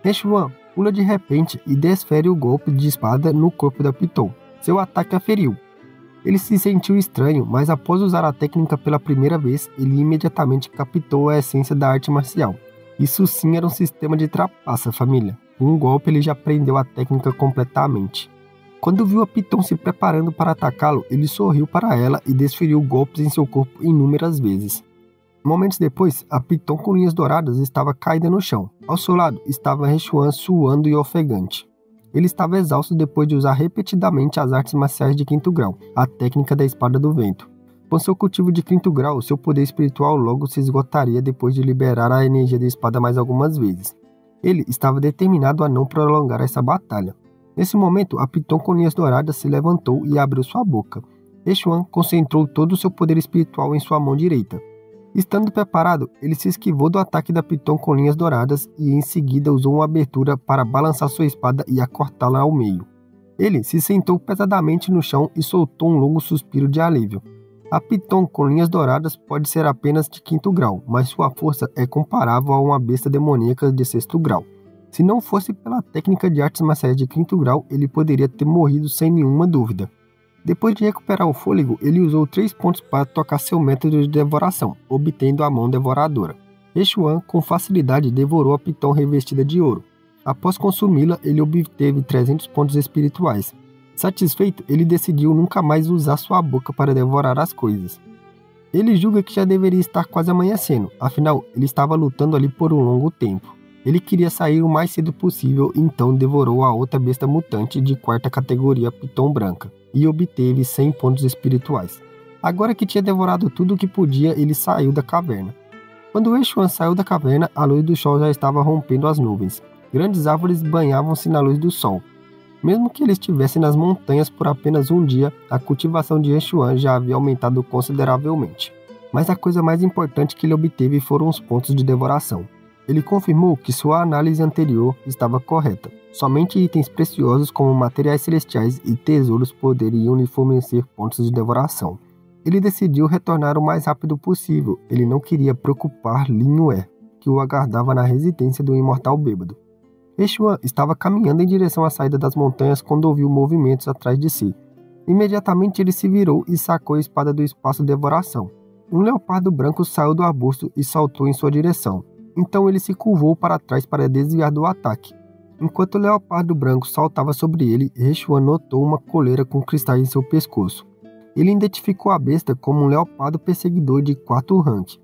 Hechuan pula de repente e desfere o golpe de espada no corpo da Piton. Seu ataque a feriu. Ele se sentiu estranho, mas após usar a técnica pela primeira vez, ele imediatamente captou a essência da arte marcial. Isso sim era um sistema de trapaça, família. Com um golpe ele já aprendeu a técnica completamente. Quando viu a Piton se preparando para atacá-lo, ele sorriu para ela e desferiu golpes em seu corpo inúmeras vezes. Momentos depois, a Piton com linhas douradas estava caída no chão. Ao seu lado estava Hechuan suando e ofegante. Ele estava exausto depois de usar repetidamente as artes marciais de 5º grau, a técnica da espada do vento. Com seu cultivo de 5º grau, seu poder espiritual logo se esgotaria depois de liberar a energia da espada mais algumas vezes. Ele estava determinado a não prolongar essa batalha. Nesse momento, a Piton com linhas douradas se levantou e abriu sua boca. Hechuan concentrou todo o seu poder espiritual em sua mão direita. Estando preparado, ele se esquivou do ataque da Piton com linhas douradas e em seguida usou uma abertura para balançar sua espada e acortá-la ao meio. Ele se sentou pesadamente no chão e soltou um longo suspiro de alívio. A Piton com linhas douradas pode ser apenas de 5º grau, mas sua força é comparável a uma besta demoníaca de 6º grau. Se não fosse pela técnica de artes marciais de 5º grau, ele poderia ter morrido sem nenhuma dúvida. Depois de recuperar o fôlego, ele usou 3 pontos para tocar seu método de devoração, obtendo a mão devoradora. Hechuan, com facilidade, devorou a Piton revestida de ouro. Após consumi-la, ele obteve 300 pontos espirituais. Satisfeito, ele decidiu nunca mais usar sua boca para devorar as coisas. Ele julga que já deveria estar quase amanhecendo, afinal, ele estava lutando ali por um longo tempo. Ele queria sair o mais cedo possível, então devorou a outra besta mutante de 4ª categoria Piton branca e obteve 100 pontos espirituais. Agora que tinha devorado tudo o que podia, ele saiu da caverna. Quando Hechuan saiu da caverna, a luz do sol já estava rompendo as nuvens. Grandes árvores banhavam-se na luz do sol. Mesmo que ele estivesse nas montanhas por apenas um dia, a cultivação de Hechuan já havia aumentado consideravelmente. Mas a coisa mais importante que ele obteve foram os pontos de devoração. Ele confirmou que sua análise anterior estava correta. Somente itens preciosos como materiais celestiais e tesouros poderiam lhe fornecer pontos de devoração. Ele decidiu retornar o mais rápido possível. Ele não queria preocupar Lin Yue, que o aguardava na residência do imortal bêbado. Hechuan estava caminhando em direção à saída das montanhas quando ouviu movimentos atrás de si. Imediatamente ele se virou e sacou a espada do espaço de devoração. Um leopardo branco saiu do arbusto e saltou em sua direção. Então ele se curvou para trás para desviar do ataque. Enquanto o leopardo branco saltava sobre ele, Hechuan notou uma coleira com cristais em seu pescoço. Ele identificou a besta como um leopardo perseguidor de 4º rank,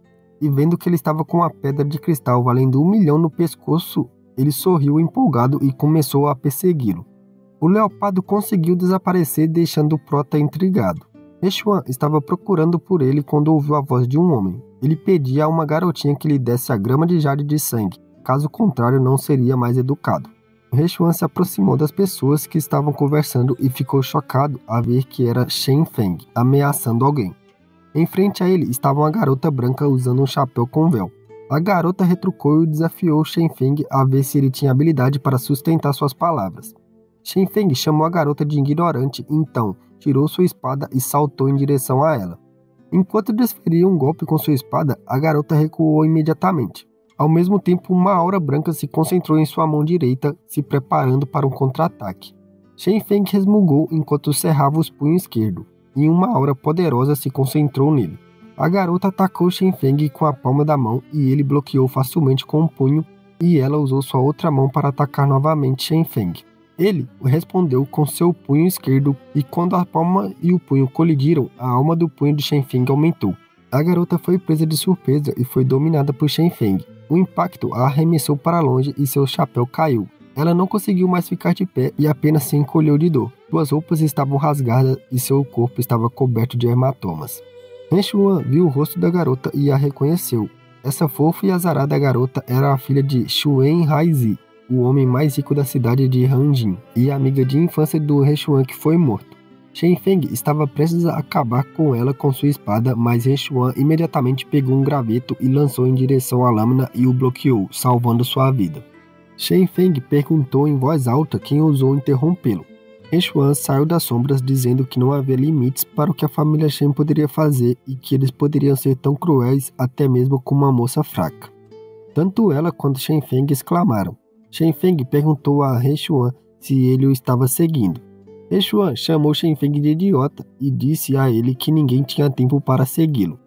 e vendo que ele estava com uma pedra de cristal valendo 1 milhão no pescoço, ele sorriu empolgado e começou a persegui-lo. O leopardo conseguiu desaparecer, deixando o prota intrigado. Hechuan estava procurando por ele quando ouviu a voz de um homem. Ele pedia a uma garotinha que lhe desse a grama de jade de sangue, caso contrário não seria mais educado. Hechuan se aproximou das pessoas que estavam conversando e ficou chocado a ver que era Shen Feng ameaçando alguém. Em frente a ele estava uma garota branca usando um chapéu com véu. A garota retrucou e desafiou Shen Feng a ver se ele tinha habilidade para sustentar suas palavras. Shen Feng chamou a garota de ignorante, então tirou sua espada e saltou em direção a ela. Enquanto desferia um golpe com sua espada, a garota recuou imediatamente. Ao mesmo tempo, uma aura branca se concentrou em sua mão direita, se preparando para um contra-ataque. Shen Feng resmungou enquanto cerrava os punhos esquerdo, e uma aura poderosa se concentrou nele. A garota atacou Shen Feng com a palma da mão e ele bloqueou facilmente com um punho, e ela usou sua outra mão para atacar novamente Shen Feng. Ele respondeu com seu punho esquerdo e quando a palma e o punho colidiram, a alma do punho de Shen Feng aumentou. A garota foi presa de surpresa e foi dominada por Shen Feng. O impacto a arremessou para longe e seu chapéu caiu. Ela não conseguiu mais ficar de pé e apenas se encolheu de dor. Suas roupas estavam rasgadas e seu corpo estava coberto de hematomas. Hechuan viu o rosto da garota e a reconheceu. Essa fofa e azarada garota era a filha de Xuen Haizi, o homem mais rico da cidade de Hanjin, e amiga de infância do Hechuan que foi morto. Shen Feng estava prestes a acabar com ela com sua espada, mas He Xuan imediatamente pegou um graveto e lançou em direção à lâmina e o bloqueou, salvando sua vida. Shen Feng perguntou em voz alta quem ousou interrompê-lo. He Xuan saiu das sombras dizendo que não havia limites para o que a família Shen poderia fazer e que eles poderiam ser tão cruéis até mesmo com uma moça fraca. Tanto ela quanto Shen Feng exclamaram. Shen Feng perguntou a He Xuan se ele o estava seguindo. He Xuan chamou Shen Feng de idiota e disse a ele que ninguém tinha tempo para segui-lo.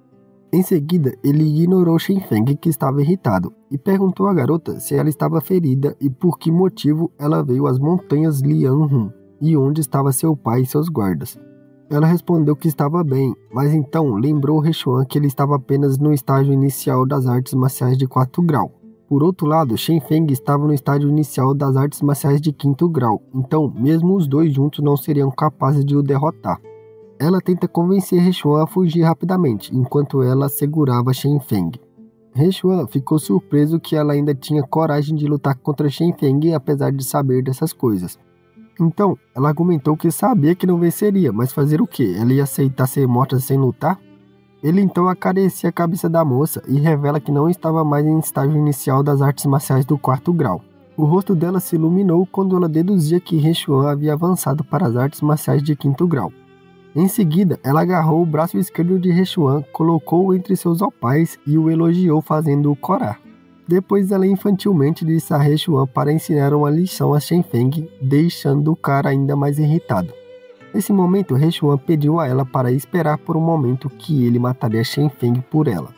Em seguida, ele ignorou Shen Feng, que estava irritado, e perguntou à garota se ela estava ferida e por que motivo ela veio às montanhas Lianhun e onde estava seu pai e seus guardas. Ela respondeu que estava bem, mas então lembrou He Xuan que ele estava apenas no estágio inicial das artes marciais de 4º grau. Por outro lado, Shen Feng estava no estágio inicial das artes marciais de 5º grau, então mesmo os dois juntos não seriam capazes de o derrotar. Ela tenta convencer He Xuan a fugir rapidamente, enquanto ela segurava Shen Feng. He Xuan ficou surpreso que ela ainda tinha coragem de lutar contra Shen Feng apesar de saber dessas coisas. Então, ela argumentou que sabia que não venceria, mas fazer o quê? Ela ia aceitar ser morta sem lutar? Ele então acaricia a cabeça da moça e revela que não estava mais em estágio inicial das artes marciais do 4º grau. O rosto dela se iluminou quando ela deduzia que He Xuan havia avançado para as artes marciais de 5º grau. Em seguida, ela agarrou o braço esquerdo de He Xuan, colocou-o entre seus opais e o elogiou fazendo-o corar. Depois ela infantilmente disse a He Xuan para ensinar uma lição a Shen Feng, deixando o cara ainda mais irritado. Nesse momento, He Xuan pediu a ela para esperar por um momento que ele mataria Shen Feng por ela.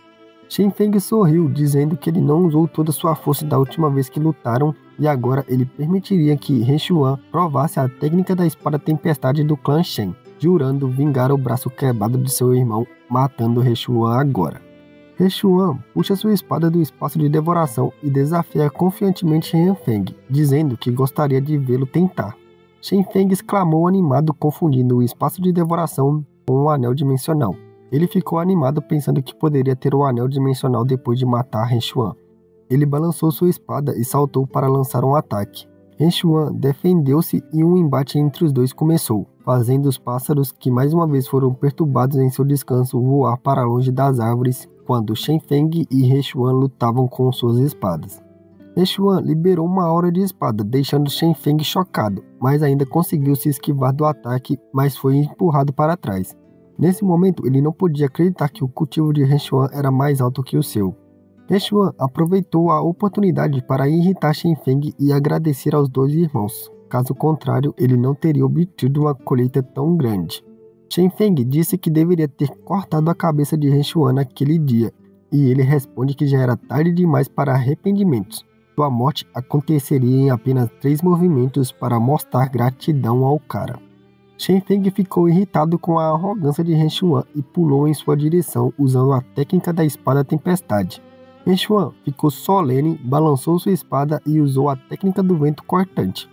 Shen Feng sorriu, dizendo que ele não usou toda sua força da última vez que lutaram e agora ele permitiria que He Xuan provasse a técnica da espada tempestade do clã Shen, jurando vingar o braço quebrado de seu irmão, matando He Xuan agora. He Xuan puxa sua espada do espaço de devoração e desafia confiantemente Shen Feng, dizendo que gostaria de vê-lo tentar. Shen Feng exclamou animado, confundindo o espaço de devoração com o anel dimensional. Ele ficou animado pensando que poderia ter o anel dimensional depois de matar He Xuan. Ele balançou sua espada e saltou para lançar um ataque. He Xuan defendeu-se e um embate entre os dois começou, fazendo os pássaros, que mais uma vez foram perturbados em seu descanso, voar para longe das árvores quando Shen Feng e He Xuan lutavam com suas espadas. He Xuan liberou uma aura de espada, deixando Shen Feng chocado, mas ainda conseguiu se esquivar do ataque, mas foi empurrado para trás. Nesse momento, ele não podia acreditar que o cultivo de He Xuan era mais alto que o seu. He Xuan aproveitou a oportunidade para irritar Shen Feng e agradecer aos dois irmãos. Caso contrário, ele não teria obtido uma colheita tão grande. Shen Feng disse que deveria ter cortado a cabeça de He Xuan naquele dia, e ele responde que já era tarde demais para arrependimentos. Sua morte aconteceria em apenas 3 movimentos para mostrar gratidão ao cara. Shen Feng ficou irritado com a arrogância de He Xuan e pulou em sua direção usando a técnica da espada tempestade. He Xuan ficou solene, balançou sua espada e usou a técnica do vento cortante.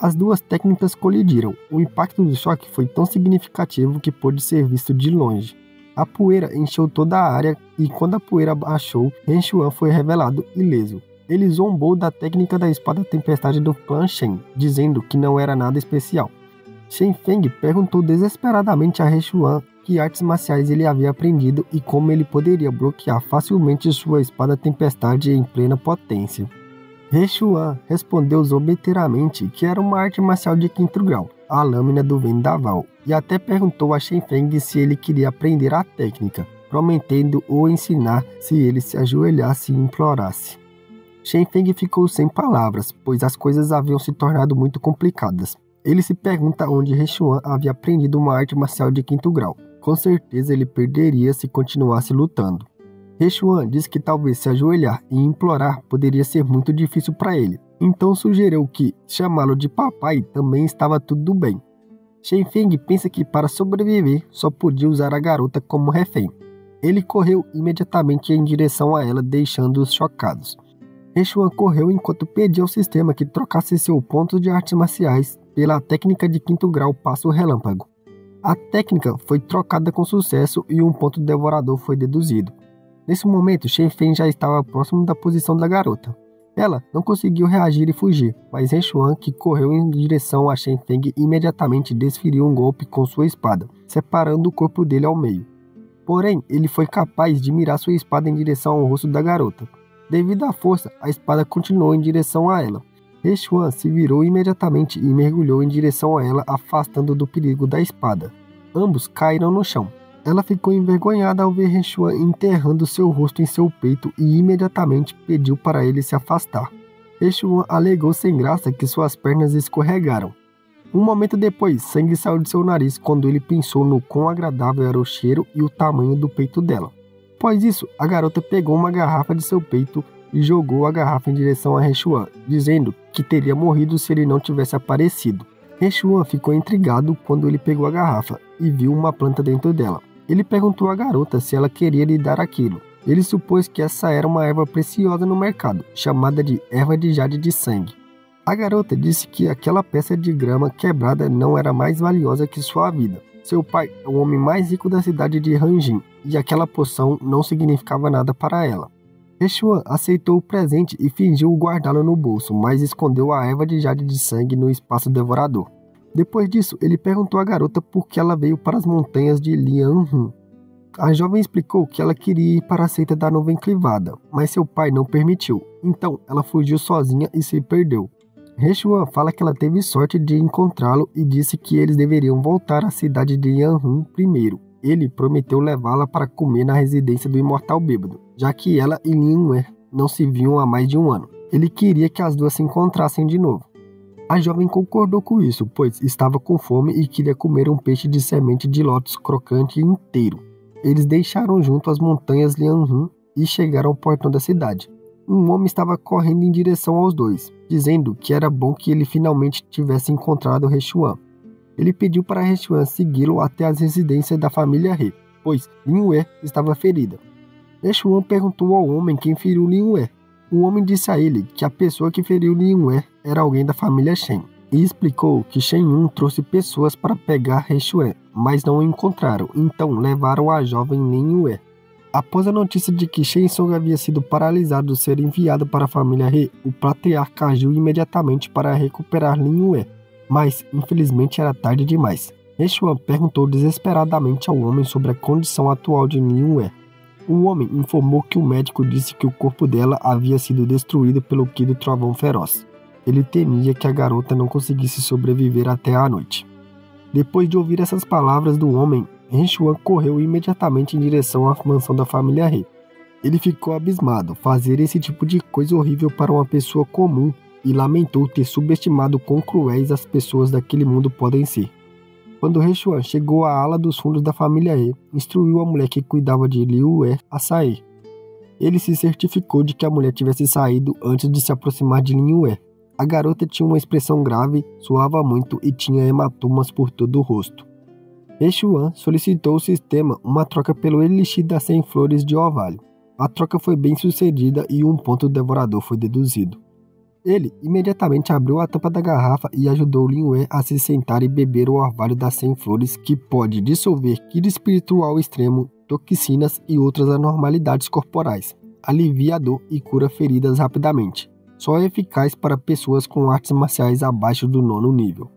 As duas técnicas colidiram. O impacto do choque foi tão significativo que pôde ser visto de longe. A poeira encheu toda a área e quando a poeira baixou, He Xuan foi revelado ileso. Ele zombou da técnica da espada tempestade do clã Shen, dizendo que não era nada especial. Shen Feng perguntou desesperadamente a He Xuan que artes marciais ele havia aprendido e como ele poderia bloquear facilmente sua espada tempestade em plena potência. He Xuan respondeu zombeteiramente que era uma arte marcial de 5º grau, a lâmina do vendaval, e até perguntou a Shen Feng se ele queria aprender a técnica, prometendo o ensinar se ele se ajoelhasse e implorasse. Shen Feng ficou sem palavras, pois as coisas haviam se tornado muito complicadas. Ele se pergunta onde He Xuan havia aprendido uma arte marcial de 5º grau. Com certeza ele perderia se continuasse lutando. He Xuan disse que talvez se ajoelhar e implorar poderia ser muito difícil para ele. Então sugeriu que chamá-lo de papai também estava tudo bem. Shen Feng pensa que para sobreviver só podia usar a garota como refém. Ele correu imediatamente em direção a ela, deixando-os chocados. He Xuan correu enquanto pedia ao sistema que trocasse seu ponto de artes marciais pela técnica de 5º grau passo relâmpago. A técnica foi trocada com sucesso e um ponto devorador foi deduzido. Nesse momento, Shen Feng já estava próximo da posição da garota. Ela não conseguiu reagir e fugir, mas Renchuan, que correu em direção a Shen Feng, imediatamente desferiu um golpe com sua espada, separando o corpo dele ao meio. Porém, ele foi capaz de mirar sua espada em direção ao rosto da garota. Devido à força, a espada continuou em direção a ela. Renchuan se virou imediatamente e mergulhou em direção a ela, afastando do perigo da espada. Ambos caíram no chão. Ela ficou envergonhada ao ver Renchuan enterrando seu rosto em seu peito e imediatamente pediu para ele se afastar. Renchuan alegou sem graça que suas pernas escorregaram. Um momento depois, sangue saiu de seu nariz quando ele pensou no quão agradável era o cheiro e o tamanho do peito dela. Após isso, a garota pegou uma garrafa de seu peito e jogou a garrafa em direção a Renchuan, dizendo que teria morrido se ele não tivesse aparecido. Renchuan ficou intrigado quando ele pegou a garrafa e viu uma planta dentro dela. Ele perguntou à garota se ela queria lhe dar aquilo. Ele supôs que essa era uma erva preciosa no mercado, chamada de erva de jade de sangue. A garota disse que aquela peça de grama quebrada não era mais valiosa que sua vida. Seu pai é o homem mais rico da cidade de Hanjin, e aquela poção não significava nada para ela. Renchuan aceitou o presente e fingiu guardá-lo no bolso, mas escondeu a erva de jade de sangue no espaço devorador. Depois disso, ele perguntou à garota por que ela veio para as montanhas de Lianhun. A jovem explicou que ela queria ir para a seita da nuvem clivada, mas seu pai não permitiu. Então, ela fugiu sozinha e se perdeu. Renchuan fala que ela teve sorte de encontrá-lo e disse que eles deveriam voltar à cidade de Lianhun primeiro. Ele prometeu levá-la para comer na residência do Imortal Bêbado, já que ela e Lin Yue não se viam há mais de um ano. Ele queria que as duas se encontrassem de novo. A jovem concordou com isso, pois estava com fome e queria comer um peixe de semente de lótus crocante inteiro. Eles deixaram junto as montanhas Lianhun e chegaram ao portão da cidade. Um homem estava correndo em direção aos dois, dizendo que era bom que ele finalmente tivesse encontrado Renchuan. Ele pediu para Renchuan segui-lo até as residências da família He, pois Lin Yue estava ferida. Renchuan perguntou ao homem quem feriu Lin Yue. O homem disse a ele que a pessoa que feriu Lin Yue era alguém da família Shen, e explicou que Shen Yun trouxe pessoas para pegar Renchuan, mas não o encontraram, então levaram a jovem Lin Yue. Após a notícia de que Shen Song havia sido paralisado ser enviado para a família He, o patriarca agiu imediatamente para recuperar Lin Yue, mas infelizmente era tarde demais. Renchuan perguntou desesperadamente ao homem sobre a condição atual de Lin Yue. O homem informou que o médico disse que o corpo dela havia sido destruído pelo Ki do Trovão Feroz. Ele temia que a garota não conseguisse sobreviver até a noite. Depois de ouvir essas palavras do homem, Renchuan correu imediatamente em direção à mansão da família He. Ele ficou abismado, fazer esse tipo de coisa horrível para uma pessoa comum, e lamentou ter subestimado quão cruéis as pessoas daquele mundo podem ser. Quando Renchuan chegou à ala dos fundos da família He, instruiu a mulher que cuidava de Liu Yue a sair. Ele se certificou de que a mulher tivesse saído antes de se aproximar de Lin Yue. A garota tinha uma expressão grave, suava muito e tinha hematomas por todo o rosto. Renchuan solicitou ao sistema uma troca pelo elixir das 100 flores de orvalho. A troca foi bem sucedida e um ponto devorador foi deduzido. Ele imediatamente abriu a tampa da garrafa e ajudou Lin Yue a se sentar e beber o orvalho das 100 flores, que pode dissolver ki espiritual extremo, toxinas e outras anormalidades corporais, alivia a dor e cura feridas rapidamente. Só é eficaz para pessoas com artes marciais abaixo do 9º nível.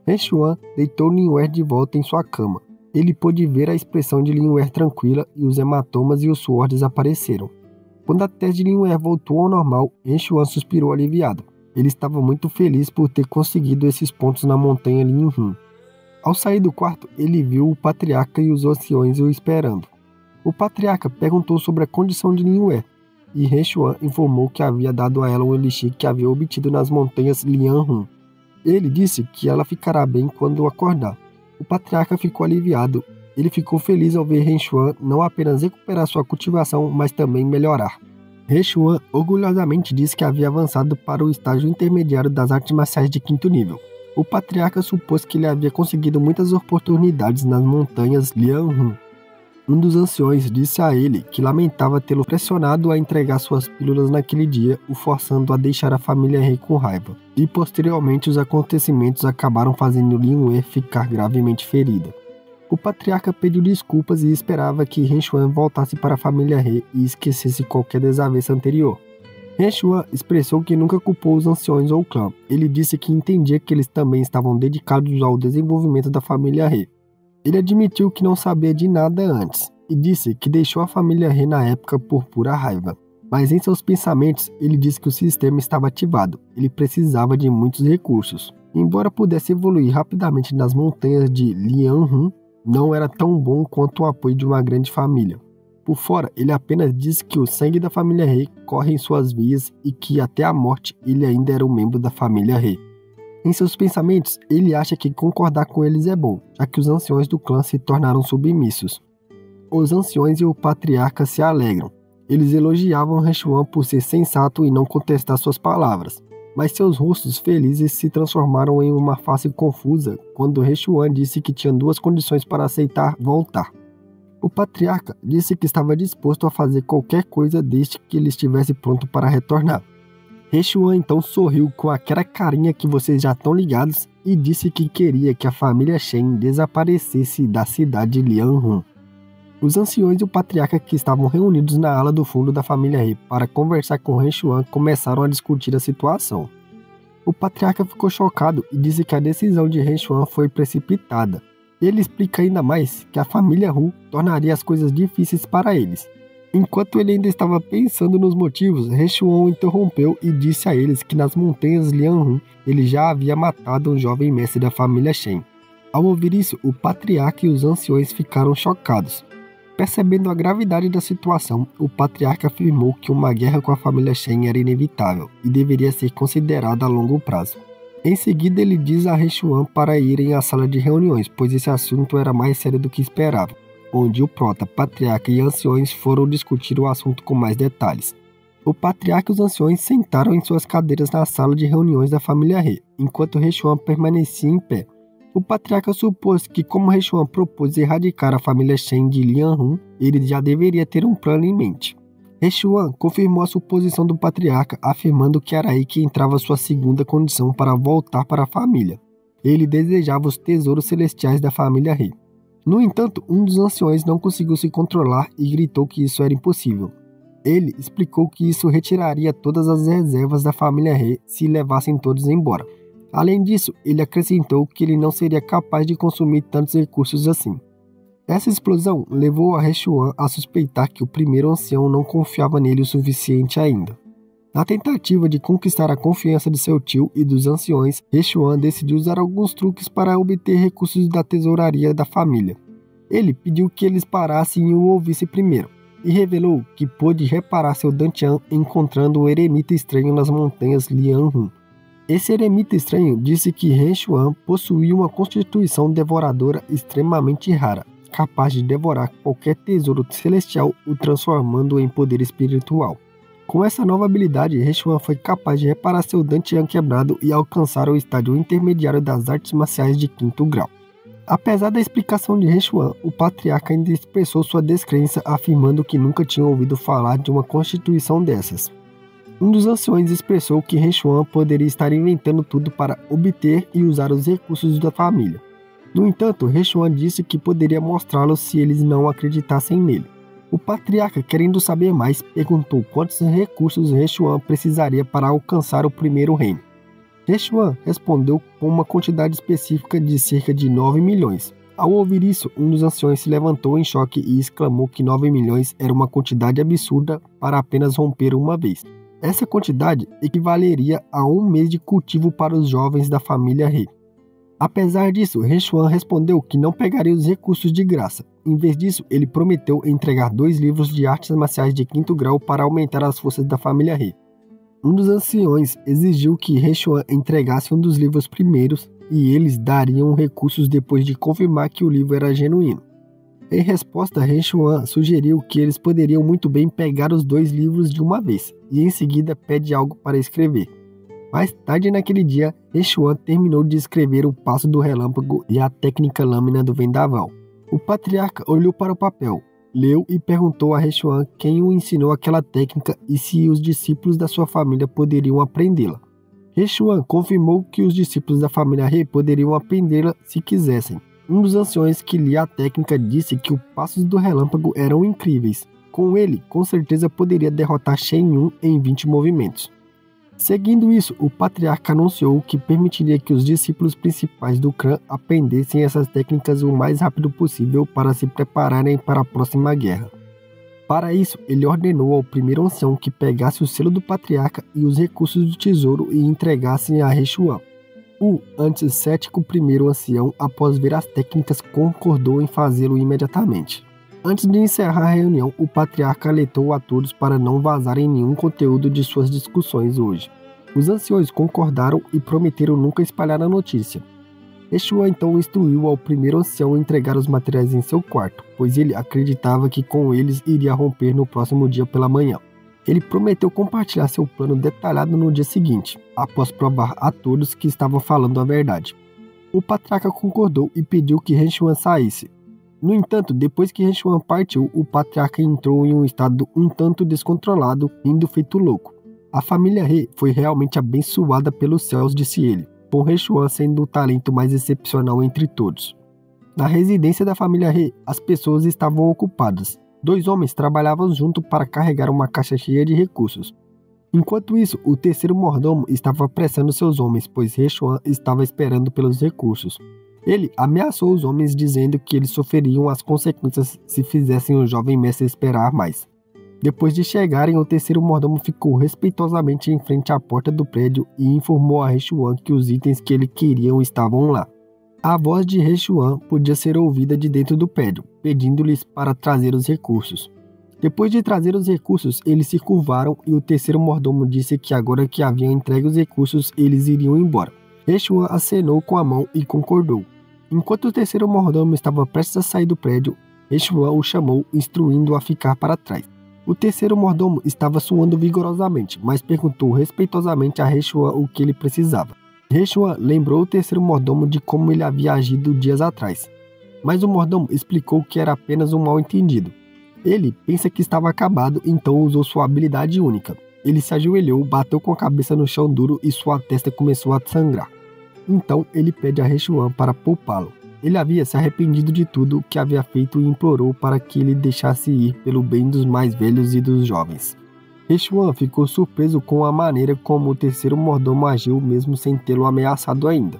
Renchuan deitou Lin Yue de volta em sua cama. Ele pôde ver a expressão de Lin Yue tranquila e os hematomas e o suor desapareceram. Quando a testa de Lin Yue voltou ao normal, Renchuan suspirou aliviado. Ele estava muito feliz por ter conseguido esses pontos na montanha Lianhun. Ao sair do quarto, ele viu o patriarca e os anciões o esperando. O patriarca perguntou sobre a condição de Lin Yue, e Renchuan informou que havia dado a ela um elixir que havia obtido nas montanhas Lianhun. Ele disse que ela ficará bem quando acordar. O patriarca ficou aliviado. Ele ficou feliz ao ver Renchuan não apenas recuperar sua cultivação, mas também melhorar. Renchuan orgulhosamente disse que havia avançado para o estágio intermediário das artes marciais de 5º nível. O patriarca supôs que ele havia conseguido muitas oportunidades nas montanhas Lianhun. Um dos anciões disse a ele que lamentava tê-lo pressionado a entregar suas pílulas naquele dia, o forçando a deixar a família He com raiva. E posteriormente os acontecimentos acabaram fazendo Lin Yue ficar gravemente ferida. O patriarca pediu desculpas e esperava que Renchuan voltasse para a família He e esquecesse qualquer desavença anterior. Reshuan expressou que nunca culpou os anciões ou o clã. Ele disse que entendia que eles também estavam dedicados ao desenvolvimento da família He. Ele admitiu que não sabia de nada antes, e disse que deixou a família He na época por pura raiva. Mas em seus pensamentos, ele disse que o sistema estava ativado, ele precisava de muitos recursos. Embora pudesse evoluir rapidamente nas montanhas de Lianhun, não era tão bom quanto o apoio de uma grande família. Por fora, ele apenas disse que o sangue da família He corre em suas veias e que até a morte ele ainda era um membro da família He. Em seus pensamentos, ele acha que concordar com eles é bom, já que os anciões do clã se tornaram submissos. Os anciões e o patriarca se alegram. Eles elogiavam Reshuan por ser sensato e não contestar suas palavras, mas seus rostos felizes se transformaram em uma face confusa quando Reshuan disse que tinha duas condições para aceitar voltar. O patriarca disse que estava disposto a fazer qualquer coisa desde que ele estivesse pronto para retornar. Reshuan então sorriu com aquela carinha que vocês já estão ligados e disse que queria que a família Shen desaparecesse da cidade de Lianhun. Os anciões e o patriarca que estavam reunidos na ala do fundo da família He para conversar com Reshuan começaram a discutir a situação. O patriarca ficou chocado e disse que a decisão de Reshuan foi precipitada. Ele explica ainda mais que a família Hu tornaria as coisas difíceis para eles. Enquanto ele ainda estava pensando nos motivos, Reshuan o interrompeu e disse a eles que nas montanhas Lianhun ele já havia matado um jovem mestre da família Shen. Ao ouvir isso, o patriarca e os anciões ficaram chocados. Percebendo a gravidade da situação, o patriarca afirmou que uma guerra com a família Shen era inevitável e deveria ser considerada a longo prazo. Em seguida, ele diz a Reshuan para irem à sala de reuniões, pois esse assunto era mais sério do que esperava, onde o prota, patriarca e anciões foram discutir o assunto com mais detalhes. O patriarca e os anciões sentaram em suas cadeiras na sala de reuniões da família He, enquanto Reshuan permanecia em pé. O patriarca supôs que, como Reshuan propôs erradicar a família Shen de Lianhun, ele já deveria ter um plano em mente. Reshuan confirmou a suposição do patriarca, afirmando que era aí que entrava sua segunda condição para voltar para a família. Ele desejava os tesouros celestiais da família He. No entanto, um dos anciões não conseguiu se controlar e gritou que isso era impossível. Ele explicou que isso retiraria todas as reservas da família He se levassem todos embora. Além disso, ele acrescentou que ele não seria capaz de consumir tantos recursos assim. Essa explosão levou a Reshuan a suspeitar que o primeiro ancião não confiava nele o suficiente ainda. Na tentativa de conquistar a confiança de seu tio e dos anciões, Reshuan decidiu usar alguns truques para obter recursos da tesouraria da família. Ele pediu que eles parassem e o ouvissem primeiro, e revelou que pôde reparar seu Dantian encontrando um eremita estranho nas montanhas Lianhun. Esse eremita estranho disse que Reshuan possuía uma constituição devoradora extremamente rara, capaz de devorar qualquer tesouro celestial, o transformando em poder espiritual. Com essa nova habilidade, Reshuan foi capaz de reparar seu Dantian quebrado e alcançar o estágio intermediário das artes marciais de 5º grau. Apesar da explicação de Reshuan, o patriarca ainda expressou sua descrença, afirmando que nunca tinha ouvido falar de uma constituição dessas. Um dos anciões expressou que Reshuan poderia estar inventando tudo para obter e usar os recursos da família. No entanto, Reshuan disse que poderia mostrá-los se eles não acreditassem nele. O patriarca, querendo saber mais, perguntou quantos recursos Reshuan precisaria para alcançar o primeiro reino. Reshuan respondeu com uma quantidade específica de cerca de 9 milhões. Ao ouvir isso, um dos anciões se levantou em choque e exclamou que 9 milhões era uma quantidade absurda para apenas romper uma vez. Essa quantidade equivaleria a um mês de cultivo para os jovens da família He. Apesar disso, Reshuan respondeu que não pegaria os recursos de graça. Em vez disso, ele prometeu entregar 2 livros de artes marciais de 5º grau para aumentar as forças da família He. Um dos anciões exigiu que Reshuan entregasse um dos livros primeiros e eles dariam recursos depois de confirmar que o livro era genuíno. Em resposta, Reshuan sugeriu que eles poderiam muito bem pegar os 2 livros de uma vez e em seguida pede algo para escrever. Mais tarde naquele dia, Reshuan terminou de escrever o passo do relâmpago e a técnica lâmina do vendaval. O patriarca olhou para o papel, leu e perguntou a Reshuan quem o ensinou aquela técnica e se os discípulos da sua família poderiam aprendê-la. Reshuan confirmou que os discípulos da família He poderiam aprendê-la se quisessem. Um dos anciões que lia a técnica disse que os passos do relâmpago eram incríveis, com ele, com certeza poderia derrotar Shen Yun em 20 movimentos. Seguindo isso, o patriarca anunciou que permitiria que os discípulos principais do clã aprendessem essas técnicas o mais rápido possível para se prepararem para a próxima guerra. Para isso, ele ordenou ao primeiro ancião que pegasse o selo do patriarca e os recursos do tesouro e entregassem a Hechuan. O antes cético primeiro ancião, após ver as técnicas, concordou em fazê-lo imediatamente. Antes de encerrar a reunião, o patriarca alertou a todos para não vazarem nenhum conteúdo de suas discussões hoje. Os anciões concordaram e prometeram nunca espalhar a notícia. Hechuan então instruiu ao primeiro ancião a entregar os materiais em seu quarto, pois ele acreditava que com eles iria romper no próximo dia pela manhã. Ele prometeu compartilhar seu plano detalhado no dia seguinte, após provar a todos que estavam falando a verdade. O patriarca concordou e pediu que Hechuan saísse. No entanto, depois que Hechuan partiu, o patriarca entrou em um estado um tanto descontrolado, indo feito louco. A família He foi realmente abençoada pelos céus, disse ele, com Hechuan sendo o talento mais excepcional entre todos. Na residência da família He, as pessoas estavam ocupadas. 2 homens trabalhavam junto para carregar uma caixa cheia de recursos. Enquanto isso, o terceiro mordomo estava apressando seus homens, pois Hechuan estava esperando pelos recursos. Ele ameaçou os homens dizendo que eles sofreriam as consequências se fizessem o jovem mestre esperar mais. Depois de chegarem, o terceiro mordomo ficou respeitosamente em frente à porta do prédio e informou a Hechuan que os itens que ele queria estavam lá. A voz de Hechuan podia ser ouvida de dentro do prédio, pedindo-lhes para trazer os recursos. Depois de trazer os recursos, eles se curvaram e o terceiro mordomo disse que agora que haviam entregue os recursos, eles iriam embora. Hechuan acenou com a mão e concordou. Enquanto o terceiro mordomo estava prestes a sair do prédio, Hechuan o chamou, instruindo-o a ficar para trás. O terceiro mordomo estava suando vigorosamente, mas perguntou respeitosamente a Hechuan o que ele precisava. Hechuan lembrou o terceiro mordomo de como ele havia agido dias atrás, mas o mordomo explicou que era apenas um mal-entendido. Ele pensa que estava acabado, então usou sua habilidade única. Ele se ajoelhou, bateu com a cabeça no chão duro e sua testa começou a sangrar. Então ele pede a Hechuan para poupá-lo. Ele havia se arrependido de tudo o que havia feito e implorou para que ele deixasse ir pelo bem dos mais velhos e dos jovens. Hechuan ficou surpreso com a maneira como o terceiro mordomo agiu mesmo sem tê-lo ameaçado ainda.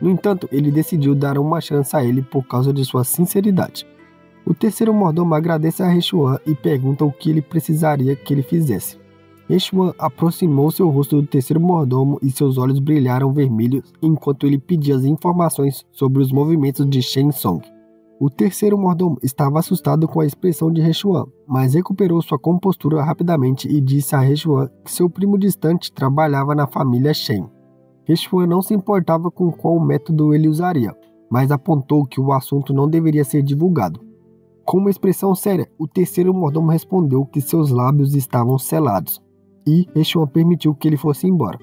No entanto, ele decidiu dar uma chance a ele por causa de sua sinceridade. O terceiro mordomo agradece a Hechuan e pergunta o que ele precisaria que ele fizesse. Hechuan aproximou seu rosto do terceiro mordomo e seus olhos brilharam vermelhos enquanto ele pedia as informações sobre os movimentos de Shen Song. O terceiro mordomo estava assustado com a expressão de Hechuan, mas recuperou sua compostura rapidamente e disse a Hechuan que seu primo distante trabalhava na família Shen. Hechuan não se importava com qual método ele usaria, mas apontou que o assunto não deveria ser divulgado. Com uma expressão séria, o terceiro mordomo respondeu que seus lábios estavam selados, e Hechuan permitiu que ele fosse embora.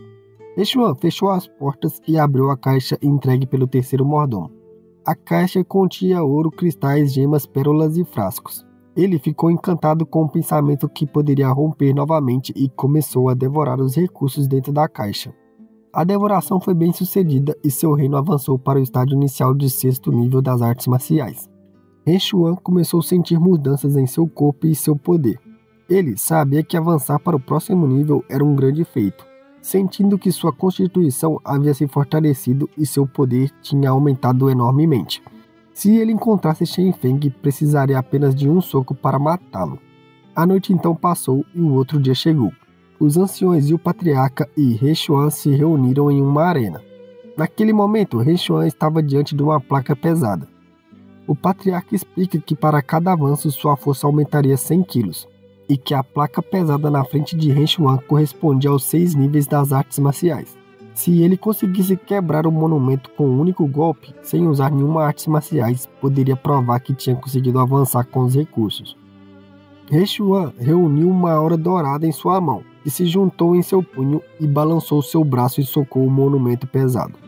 Hechuan fechou as portas e abriu a caixa entregue pelo terceiro mordomo. A caixa continha ouro, cristais, gemas, pérolas e frascos. Ele ficou encantado com o pensamento que poderia romper novamente e começou a devorar os recursos dentro da caixa. A devoração foi bem sucedida e seu reino avançou para o estágio inicial de 6º nível das artes marciais. Hechuan começou a sentir mudanças em seu corpo e seu poder. Ele sabia que avançar para o próximo nível era um grande feito, sentindo que sua constituição havia se fortalecido e seu poder tinha aumentado enormemente. Se ele encontrasse Shen Feng, precisaria apenas de um soco para matá-lo. A noite então passou e o outro dia chegou. Os anciões e o patriarca e Hechuan se reuniram em uma arena. Naquele momento, Hechuan estava diante de uma placa pesada. O patriarca explica que para cada avanço sua força aumentaria 100 quilos, e que a placa pesada na frente de Hechuan correspondia aos 6 níveis das artes marciais. Se ele conseguisse quebrar o monumento com um único golpe, sem usar nenhuma arte marciais, poderia provar que tinha conseguido avançar com os recursos. Hechuan reuniu uma aura dourada em sua mão, e se juntou em seu punho e balançou seu braço e socou o monumento pesado.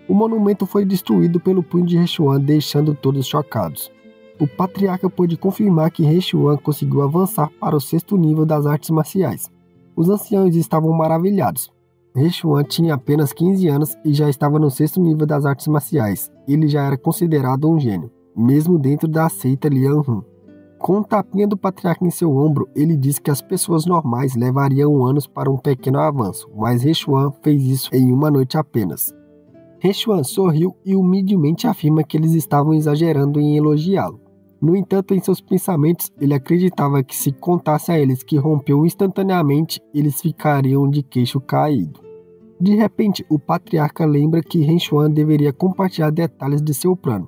O monumento foi destruído pelo punho de Hechuan, deixando todos chocados. O patriarca pôde confirmar que Hechuan conseguiu avançar para o 6º nível das artes marciais. Os anciãos estavam maravilhados. Hechuan tinha apenas 15 anos e já estava no 6º nível das artes marciais. Ele já era considerado um gênio, mesmo dentro da seita Liang Hun. Com um tapinha do patriarca em seu ombro, ele disse que as pessoas normais levariam anos para um pequeno avanço, mas Hechuan fez isso em uma noite apenas. Hechuan sorriu e humildemente afirma que eles estavam exagerando em elogiá-lo. No entanto, em seus pensamentos, ele acreditava que se contasse a eles que rompeu instantaneamente, eles ficariam de queixo caído. De repente, o patriarca lembra que Hechuan deveria compartilhar detalhes de seu plano.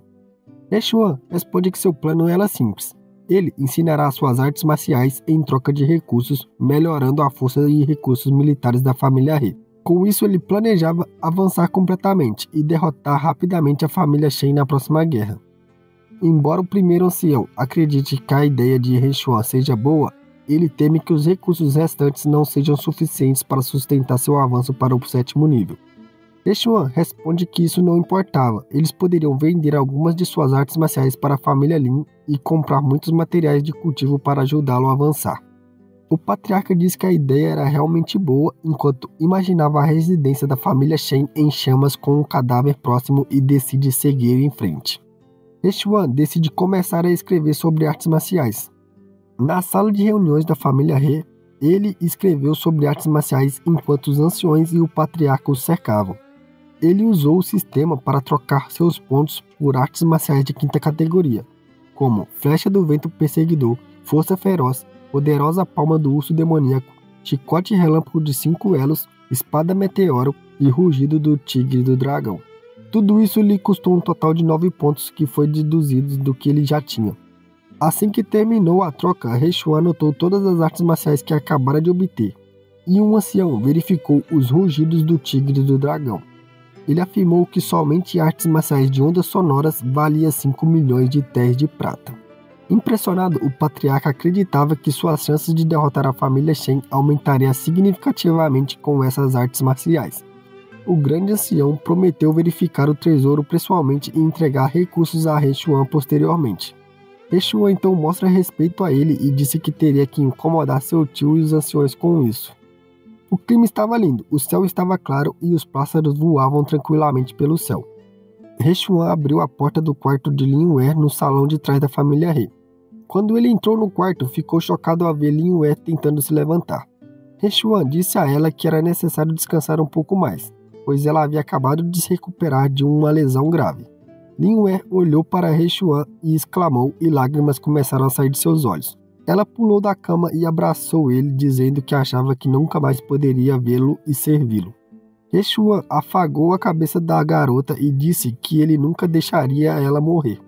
Hechuan responde que seu plano era simples. Ele ensinará suas artes marciais em troca de recursos, melhorando a força e recursos militares da família He. Com isso, ele planejava avançar completamente e derrotar rapidamente a família Shen na próxima guerra. Embora o primeiro ancião acredite que a ideia de Hechuan seja boa, ele teme que os recursos restantes não sejam suficientes para sustentar seu avanço para o 7º nível. Hechuan responde que isso não importava, eles poderiam vender algumas de suas artes marciais para a família Lin e comprar muitos materiais de cultivo para ajudá-lo a avançar. O patriarca diz que a ideia era realmente boa, enquanto imaginava a residência da família Shen em chamas com um cadáver próximo e decide seguir em frente. Hechuan decide começar a escrever sobre artes marciais. Na sala de reuniões da família He, ele escreveu sobre artes marciais enquanto os anciões e o patriarca o cercavam. Ele usou o sistema para trocar seus pontos por artes marciais de 5ª categoria, como Flecha do Vento Perseguidor, Força Feroz, Poderosa Palma do Urso Demoníaco, Chicote Relâmpago de 5 elos, Espada Meteoro e Rugido do Tigre do Dragão. Tudo isso lhe custou um total de 9 pontos que foi deduzidos do que ele já tinha. Assim que terminou a troca, Hechuan anotou todas as artes marciais que acabara de obter, e um ancião verificou os rugidos do Tigre do Dragão. Ele afirmou que somente artes marciais de ondas sonoras valia 5 milhões de terres de prata. Impressionado, o patriarca acreditava que suas chances de derrotar a família Shen aumentariam significativamente com essas artes marciais. O grande ancião prometeu verificar o tesouro pessoalmente e entregar recursos a Hechuan posteriormente. Hechuan então mostra respeito a ele e disse que teria que incomodar seu tio e os anciões com isso. O clima estava lindo, o céu estava claro e os pássaros voavam tranquilamente pelo céu. Hechuan abriu a porta do quarto de Lin Wei no salão de trás da família He. Quando ele entrou no quarto, ficou chocado ao ver Lin Wei tentando se levantar. Hechuan disse a ela que era necessário descansar um pouco mais, pois ela havia acabado de se recuperar de uma lesão grave. Lin Wei olhou para Hechuan e exclamou e lágrimas começaram a sair de seus olhos. Ela pulou da cama e abraçou ele, dizendo que achava que nunca mais poderia vê-lo e servi-lo. Hechuan afagou a cabeça da garota e disse que ele nunca deixaria ela morrer.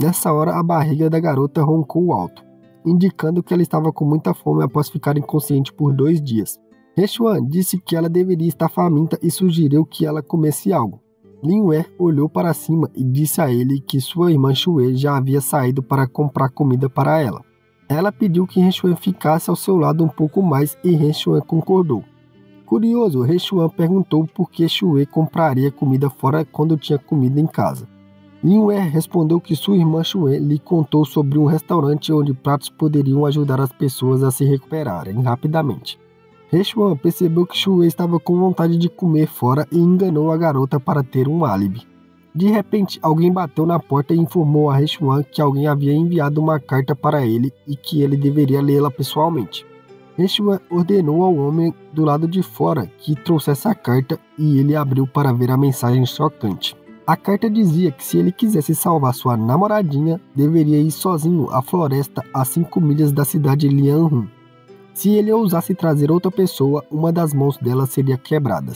Nessa hora, a barriga da garota roncou alto, indicando que ela estava com muita fome após ficar inconsciente por 2 dias. Hechuan disse que ela deveria estar faminta e sugeriu que ela comesse algo. Lin Wei olhou para cima e disse a ele que sua irmã Xue já havia saído para comprar comida para ela. Ela pediu que Hechuan ficasse ao seu lado um pouco mais e Hechuan concordou. Curioso, Hechuan perguntou por que Xue compraria comida fora quando tinha comida em casa. Lin Wei respondeu que sua irmã Xue lhe contou sobre um restaurante onde pratos poderiam ajudar as pessoas a se recuperarem rapidamente. Hechuan percebeu que Xue estava com vontade de comer fora e enganou a garota para ter um álibi. De repente, alguém bateu na porta e informou a Hechuan que alguém havia enviado uma carta para ele e que ele deveria lê-la pessoalmente. Hechuan ordenou ao homem do lado de fora que trouxesse a carta e ele abriu para ver a mensagem chocante. A carta dizia que se ele quisesse salvar sua namoradinha, deveria ir sozinho à floresta a 5 milhas da cidade de Lianhun. Se ele ousasse trazer outra pessoa, uma das mãos dela seria quebrada.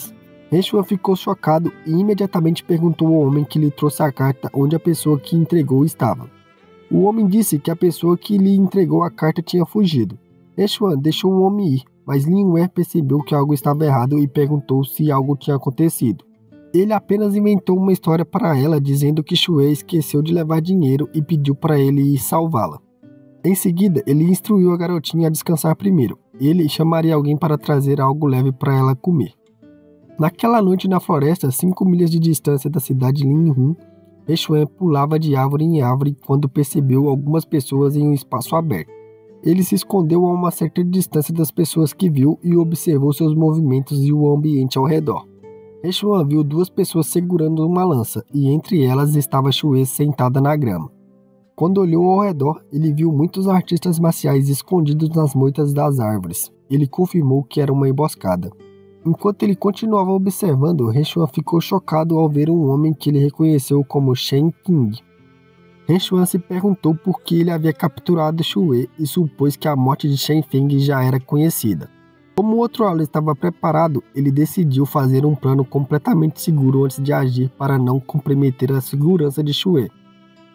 Hechuan ficou chocado e imediatamente perguntou ao homem que lhe trouxe a carta onde a pessoa que entregou estava. O homem disse que a pessoa que lhe entregou a carta tinha fugido. Hechuan deixou o homem ir, mas Lin Wei percebeu que algo estava errado e perguntou se algo tinha acontecido. Ele apenas inventou uma história para ela dizendo que Xue esqueceu de levar dinheiro e pediu para ele ir salvá-la. Em seguida, ele instruiu a garotinha a descansar primeiro. Ele chamaria alguém para trazer algo leve para ela comer. Naquela noite na floresta, 5 milhas de distância da cidade de Lianhun, Hechuan pulava de árvore em árvore quando percebeu algumas pessoas em um espaço aberto. Ele se escondeu a uma certa distância das pessoas que viu e observou seus movimentos e o ambiente ao redor. Hechuan viu 2 pessoas segurando uma lança e entre elas estava Xue sentada na grama. Quando olhou ao redor, ele viu muitos artistas marciais escondidos nas moitas das árvores. Ele confirmou que era uma emboscada. Enquanto ele continuava observando, Renchuan ficou chocado ao ver um homem que ele reconheceu como Shen Qing. Renchuan se perguntou por que ele havia capturado Xue e supôs que a morte de Shen Feng já era conhecida. Como o outro aula estava preparado, ele decidiu fazer um plano completamente seguro antes de agir para não comprometer a segurança de Xue.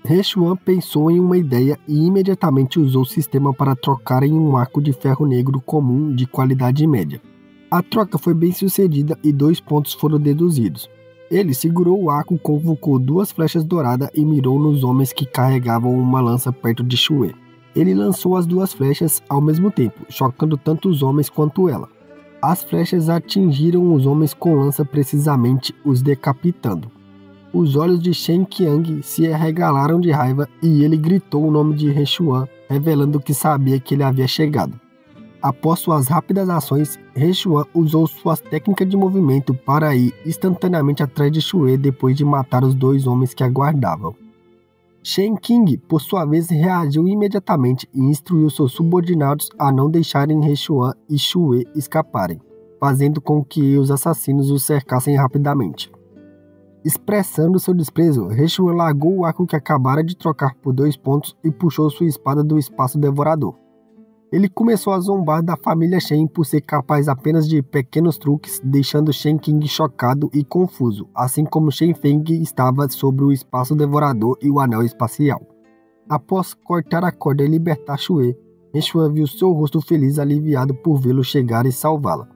Renchuan pensou em uma ideia e imediatamente usou o sistema para trocar em um arco de ferro negro comum de qualidade média. A troca foi bem sucedida e 2 pontos foram deduzidos. Ele segurou o arco, convocou 2 flechas douradas e mirou nos homens que carregavam uma lança perto de Xue. Ele lançou as 2 flechas ao mesmo tempo, chocando tanto os homens quanto ela. As flechas atingiram os homens com lança precisamente, os decapitando. Os olhos de Shen Qiang se arregalaram de raiva e ele gritou o nome de Renchuan, revelando que sabia que ele havia chegado. Após suas rápidas ações, Renchuan usou suas técnicas de movimento para ir instantaneamente atrás de Xue depois de matar os 2 homens que aguardavam. Shen Qing, por sua vez, reagiu imediatamente e instruiu seus subordinados a não deixarem Renchuan e Xue escaparem, fazendo com que os assassinos os cercassem rapidamente. Expressando seu desprezo, Renchuan largou o arco que acabara de trocar por 2 pontos e puxou sua espada do espaço devorador. Ele começou a zombar da família Shen por ser capaz apenas de pequenos truques, deixando Shen Qing chocado e confuso, assim como Shen Feng estava sobre o espaço devorador e o anel espacial. Após cortar a corda e libertar Xue, Renchuan viu seu rosto feliz aliviado por vê-lo chegar e salvá-la.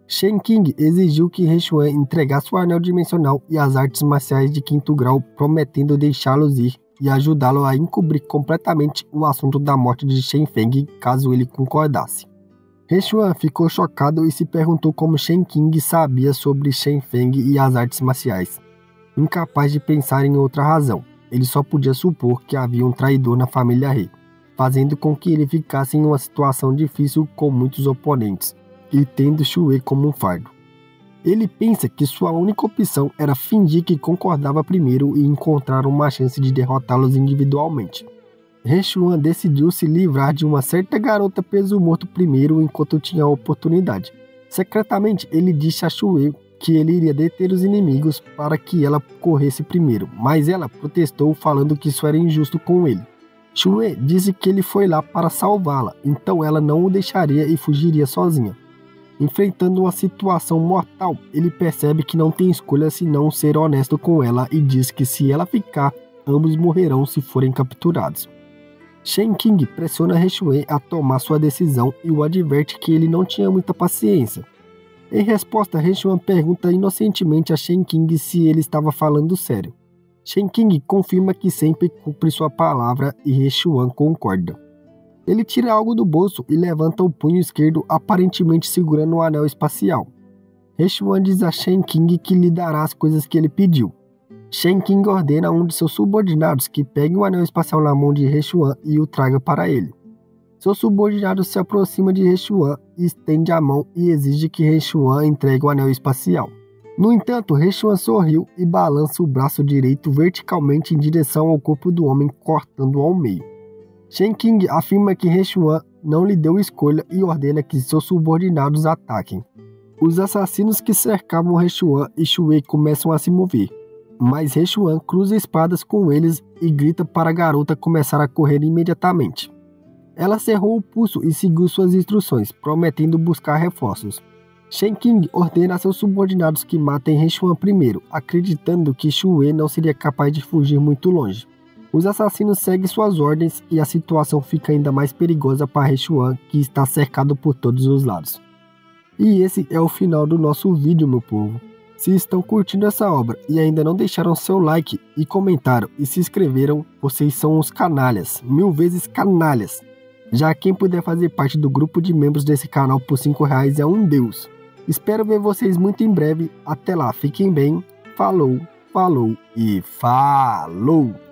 Shen Qing exigiu que Renchuan entregasse o anel dimensional e as artes marciais de 5º grau, prometendo deixá-los ir e ajudá-lo a encobrir completamente o assunto da morte de Shen Feng caso ele concordasse. Renchuan ficou chocado e se perguntou como Shen Qing sabia sobre Shen Feng e as artes marciais. Incapaz de pensar em outra razão, ele só podia supor que havia um traidor na família He, fazendo com que ele ficasse em uma situação difícil com muitos oponentes, e tendo Xue como um fardo. Ele pensa que sua única opção era fingir que concordava primeiro e encontrar uma chance de derrotá-los individualmente. Renchuan decidiu se livrar de uma certa garota peso morto primeiro enquanto tinha a oportunidade. Secretamente, ele disse a Xue que ele iria deter os inimigos para que ela corresse primeiro, mas ela protestou falando que isso era injusto com ele. Xue disse que ele foi lá para salvá-la, então ela não o deixaria e fugiria sozinha. Enfrentando uma situação mortal, ele percebe que não tem escolha senão ser honesto com ela e diz que se ela ficar, ambos morrerão se forem capturados. Shen Qing pressiona Renchuan a tomar sua decisão e o adverte que ele não tinha muita paciência. Em resposta, Renchuan pergunta inocentemente a Shen Qing se ele estava falando sério. Shen Qing confirma que sempre cumpre sua palavra e Renchuan concorda. Ele tira algo do bolso e levanta o punho esquerdo, aparentemente segurando o anel espacial. Renchuan diz a Shen Qing que lhe dará as coisas que ele pediu. Shen Qing ordena a um de seus subordinados que pegue o anel espacial na mão de Renchuan e o traga para ele. Seu subordinado se aproxima de Renchuan, estende a mão e exige que Renchuan entregue o anel espacial. No entanto, Renchuan sorriu e balança o braço direito verticalmente em direção ao corpo do homem, cortando-o ao meio. Shen Qing afirma que Renchuan não lhe deu escolha e ordena que seus subordinados ataquem. Os assassinos que cercavam Renchuan e Xue começam a se mover, mas Renchuan cruza espadas com eles e grita para a garota começar a correr imediatamente. Ela cerrou o pulso e seguiu suas instruções, prometendo buscar reforços. Shen Qing ordena a seus subordinados que matem Renchuan primeiro, acreditando que Xue não seria capaz de fugir muito longe. Os assassinos seguem suas ordens e a situação fica ainda mais perigosa para Renchuan, que está cercado por todos os lados. E esse é o final do nosso vídeo, meu povo. Se estão curtindo essa obra e ainda não deixaram seu like e comentaram e se inscreveram, vocês são os canalhas, 1000 vezes canalhas. Já quem puder fazer parte do grupo de membros desse canal por R$5 é um deus. Espero ver vocês muito em breve. Até lá, fiquem bem. Falou, falou e falou!